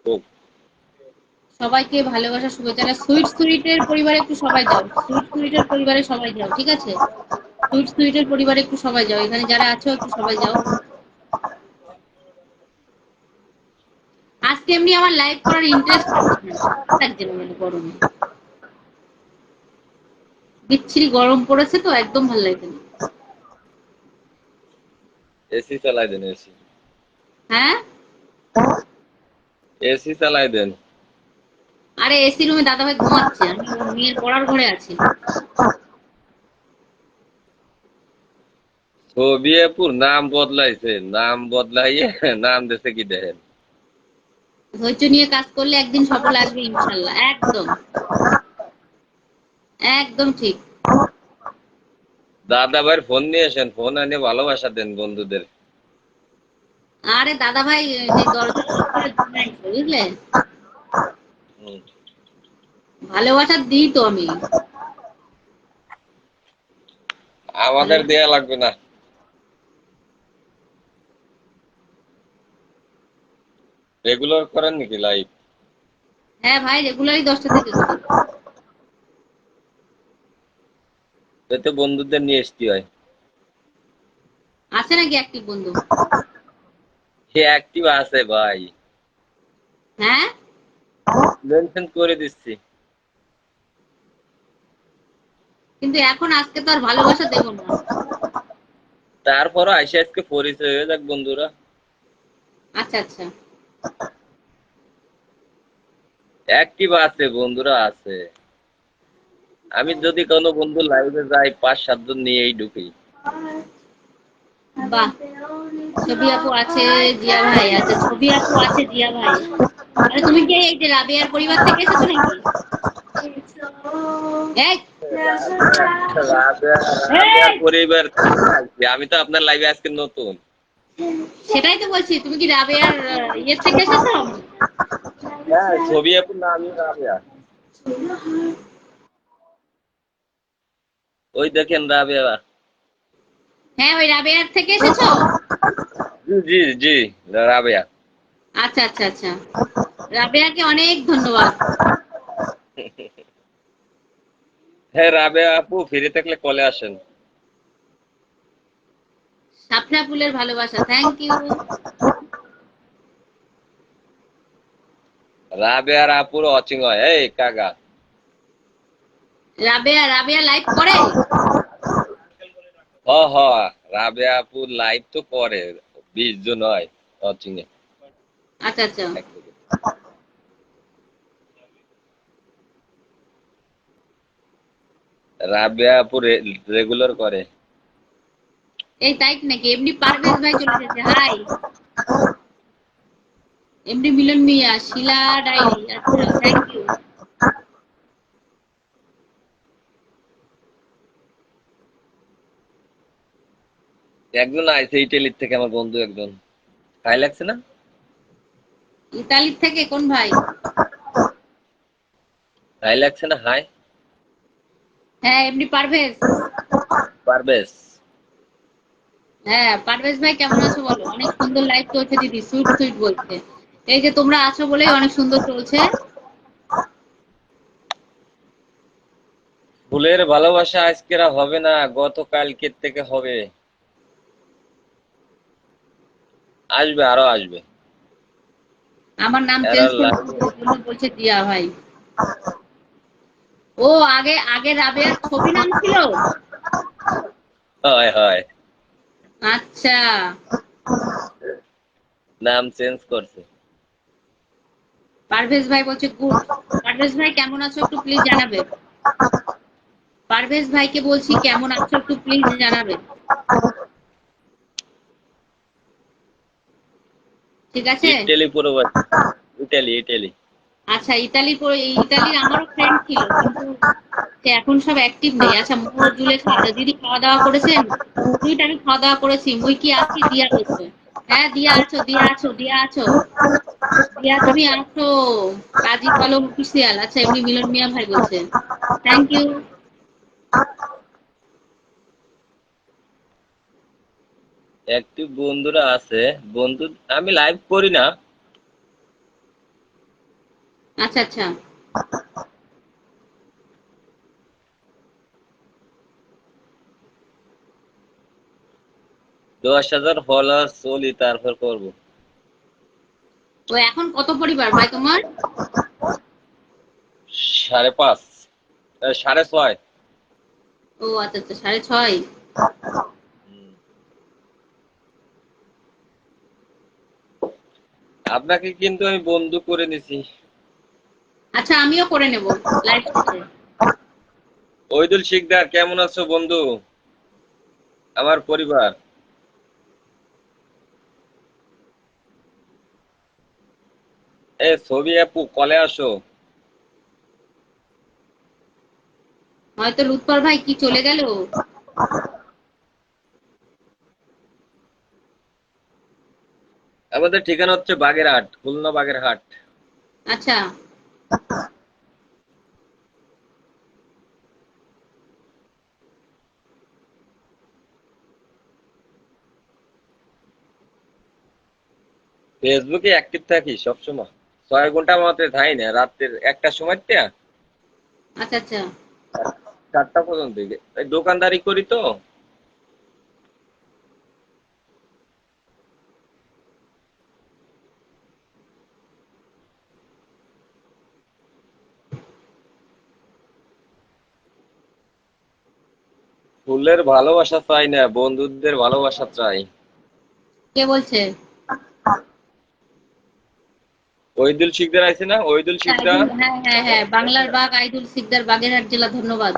খুব।
সবাইকে ভালোবাসা শুভেচ্ছা। সুইট সুইটের পরিবারে একটু সবাই যাও, সুইট সুইটের পরিবারে সবাই যাও, ঠিক আছে? সুইট সুইটের পরিবারে একটু সবাই যাও, এখানে যারা আছো একটু সবাই যাও। আজকে এমনি আমার লাইভ করার ইন্টারেস্ট হচ্ছে না, লাগছে না মানে গরমে, বিচ্ছিরি গরম পড়েছে তো, একদম ভালো লাগছে না।
এসি চালাই দেন, এসি।
হ্যাঁ,
এসি চালাই দেন।
আরে এসি রুমে দাদাভাই ঘুমাচ্ছে, আমি ওর মেয়ের পড়ার ঘরে আছি।
ছবি আপুর নাম বদলাইছে, নাম বদলাইয়ে নাম দিছে কি দেখেন।
ধৈর্য নিয়ে কাজ করলে একদিন সফল আসবে ইনশাল্লাহ, একদম একদম ঠিক।
দাদা ভাইয়ের ফোন নিয়ে আসেন, ফোন আনিয়ে ভালোবাসা দেন বন্ধুদের।
আরে দাদাভাই সেই দরজা করে ঘুমাইছে, বুঝলে?
হুম।
ভালোবাসা দিই তো আমি।
আমাদের
ভালোবাসা,
দেয়া লাগবে না। রেগুলার করেন নাকি লাইভ?
হ্যাঁ ভাই, রেগুলারই 10টা থেকে করি।
এতে বন্ধুদের নিয়ে আসতে হয়।
আছে নাকি অ্যাক্টিভ বন্ধু?
সে অ্যাক্টিভ আছে ভাই,
হ্যাঁ,
মেনশন করে দিচ্ছি।
কিন্তু এখন আজকে তো আর ভালোবাসা দেবো না।
তারপরও আইসা আজকে পরিচয় হয়ে যাক বন্ধুরা।
আচ্ছা আচ্ছা।
অ্যাক্টিভ আছে, বন্ধুরা আছে। আমি যদি কোনো বন্ধু লাইভে যাই 5-7 জন নিয়েই ঢুকি।
বাহ, ছবি আপু আছে, জিয়া ভাই আছে, ছবি আপু আছে, জিয়া ভাই। আরে তুমি কি এই যে রাবেয়ার পরিবার থেকে এসেছো নাকি? এই,
রাবেয়া, রাবেয়ার
এই,
পরিবার থেকে আইছি। আমি তো আপনার লাইভে আজকে নতুন।
সেটাই তো বলছি, তুমি কি রাবেয়ার ইয়ের থেকে এসেছো?
হ্যাঁ, ছবি আপুর নামই রাবেয়া। ওই দেখেন রাবেয়া।
হ্যাঁ, ওই রাবেয়ার থেকে এসেছো।
জি জি জি, রাবেয়া।
আচ্ছা আচ্ছা আচ্ছা, রাবেয়াকে অনেক ধন্যবাদ।
হ্যাঁ রাবেয়া আপু, ফিরে থাকলে কলে আসেন।
শাপলা ফুলের ভালোবাসা, থ্যাংক ইউ।
রাবেয়ার আপুর ওয়াচিং হয়, এই কাকা।
রাবেয়া, রাবেয়া লাইভ করে?
হ হ, রাবেয়া আপু লাইভ তো করে, 20 জন হয় ওয়াচিং এ।
আচ্ছা আচ্ছা।
এক থেকে। রাবেয়া আপু রেগুলার করে।
এই তাই নাকি? এমনি পারভেজ ভাই চলে এসেছে, হাই। এমনি মিলন মিয়া, শিলা ডায়েরি, আচ্ছা থ্যাংক ইউ।
একজন আইছে ইটালির থেকে, আমার বন্ধু একজন। খাই লাগছে না?
ইতালির থেকে কোন ভাই?
খাই লাগছে না? হাই
হ্যাঁ, এমনি পারভেজ।
পারবেশ।
হ্যাঁ, পারভেজ ভাই কেমন আছো বলো? অনেক সুন্দর লাইভ চলছে দিদি, সুইট সুইট বলছে। এই যে তোমরা আছো বলেই অনেক সুন্দর চলছে।
ফুলের ভালোবাসা আজকের আর হবে না, গতকালকের থেকে হবে। আসবে, আরো আসবে।
আমার নাম
এরা
চেঞ্জ করতে
লাইভে
বলছে দিয়া ভাই। ও, আগে আগে রাবেয়ার ছবি নাম ছিল।
হয় হয়,
আচ্ছা,
নাম চেঞ্জ করছে।
পারভেজ ভাই বলছে গুড। পারভেজ ভাই কেমন আছো একটু প্লিজ জানাবে। পারভেজ ভাইকে বলছি কেমন আছো একটু প্লিজ জানাবে, ঠিক আছে?
ইটালি পুরো, ইটালি ইটালি।
আচ্ছা, ইতালির আমারও ফ্রেন্ড ছিল, কিন্তু সে এখন সব অ্যাক্টিভ নেই। আচ্ছা, মোর জুলে খাওয়া দিদি খাওয়া দাওয়া করেছেন? মুইটা আমি খাওয়া দাওয়া করেছি। মুই কি আছি? দিয়া বলছে। হ্যাঁ, দিয়া আছো, দিয়া আছো, দিয়া আছো, দিয়া তুমি আছো। কাজী কলম অফিসিয়াল। আচ্ছা, এমনি মিলন মিয়া ভাই বলছে। Thank you.
অ্যাক্টিভ বন্ধুরা আছে। বন্ধু, আমি লাইভ করি না।
আচ্ছা আচ্ছা।
10,000 ফলোয়ার চলি তারপর করবো।
ও এখন কত পরিবার ভাই তোমার?
5.5, 6.5।
ও আচ্ছা আচ্ছা, 6.5।
আপনাকে কিন্তু আমি বন্ধু করে নিছি।
আচ্ছা, আমিও করে নেব লাইভ শেষে।
ওইদুল শিকদার, কেমন আছো বন্ধু? আমার পরিবার। ছবি আপু, কলে আসো।
হয়তো লুৎফর ভাই কি চলে গেল?
আমাদের ঠিকানা হচ্ছে বাগেরহাট, খুলনা বাগেরহাট।
আচ্ছা।
ফেসবুকে অ্যাক্টিভ থাকি সবসময়। 6 ঘন্টা মাত্র থাই না, রাত্রের 1টার সময় থেকে
আচ্ছা আচ্ছা।
4টা পর্যন্ত। এই দোকানদারি করি তো। ফুলের ভালোবাসা চাই না, বন্ধুদের ভালোবাসা চাই।
কে বলছে?
ওইদুল শিকদার আছে না, ওইদুল শিকদার।
হ্যাঁ হ্যাঁ হ্যাঁ, বাংলার বাঘ আইদুল সিকদার, বাগেরহাট জেলা, ধন্যবাদ।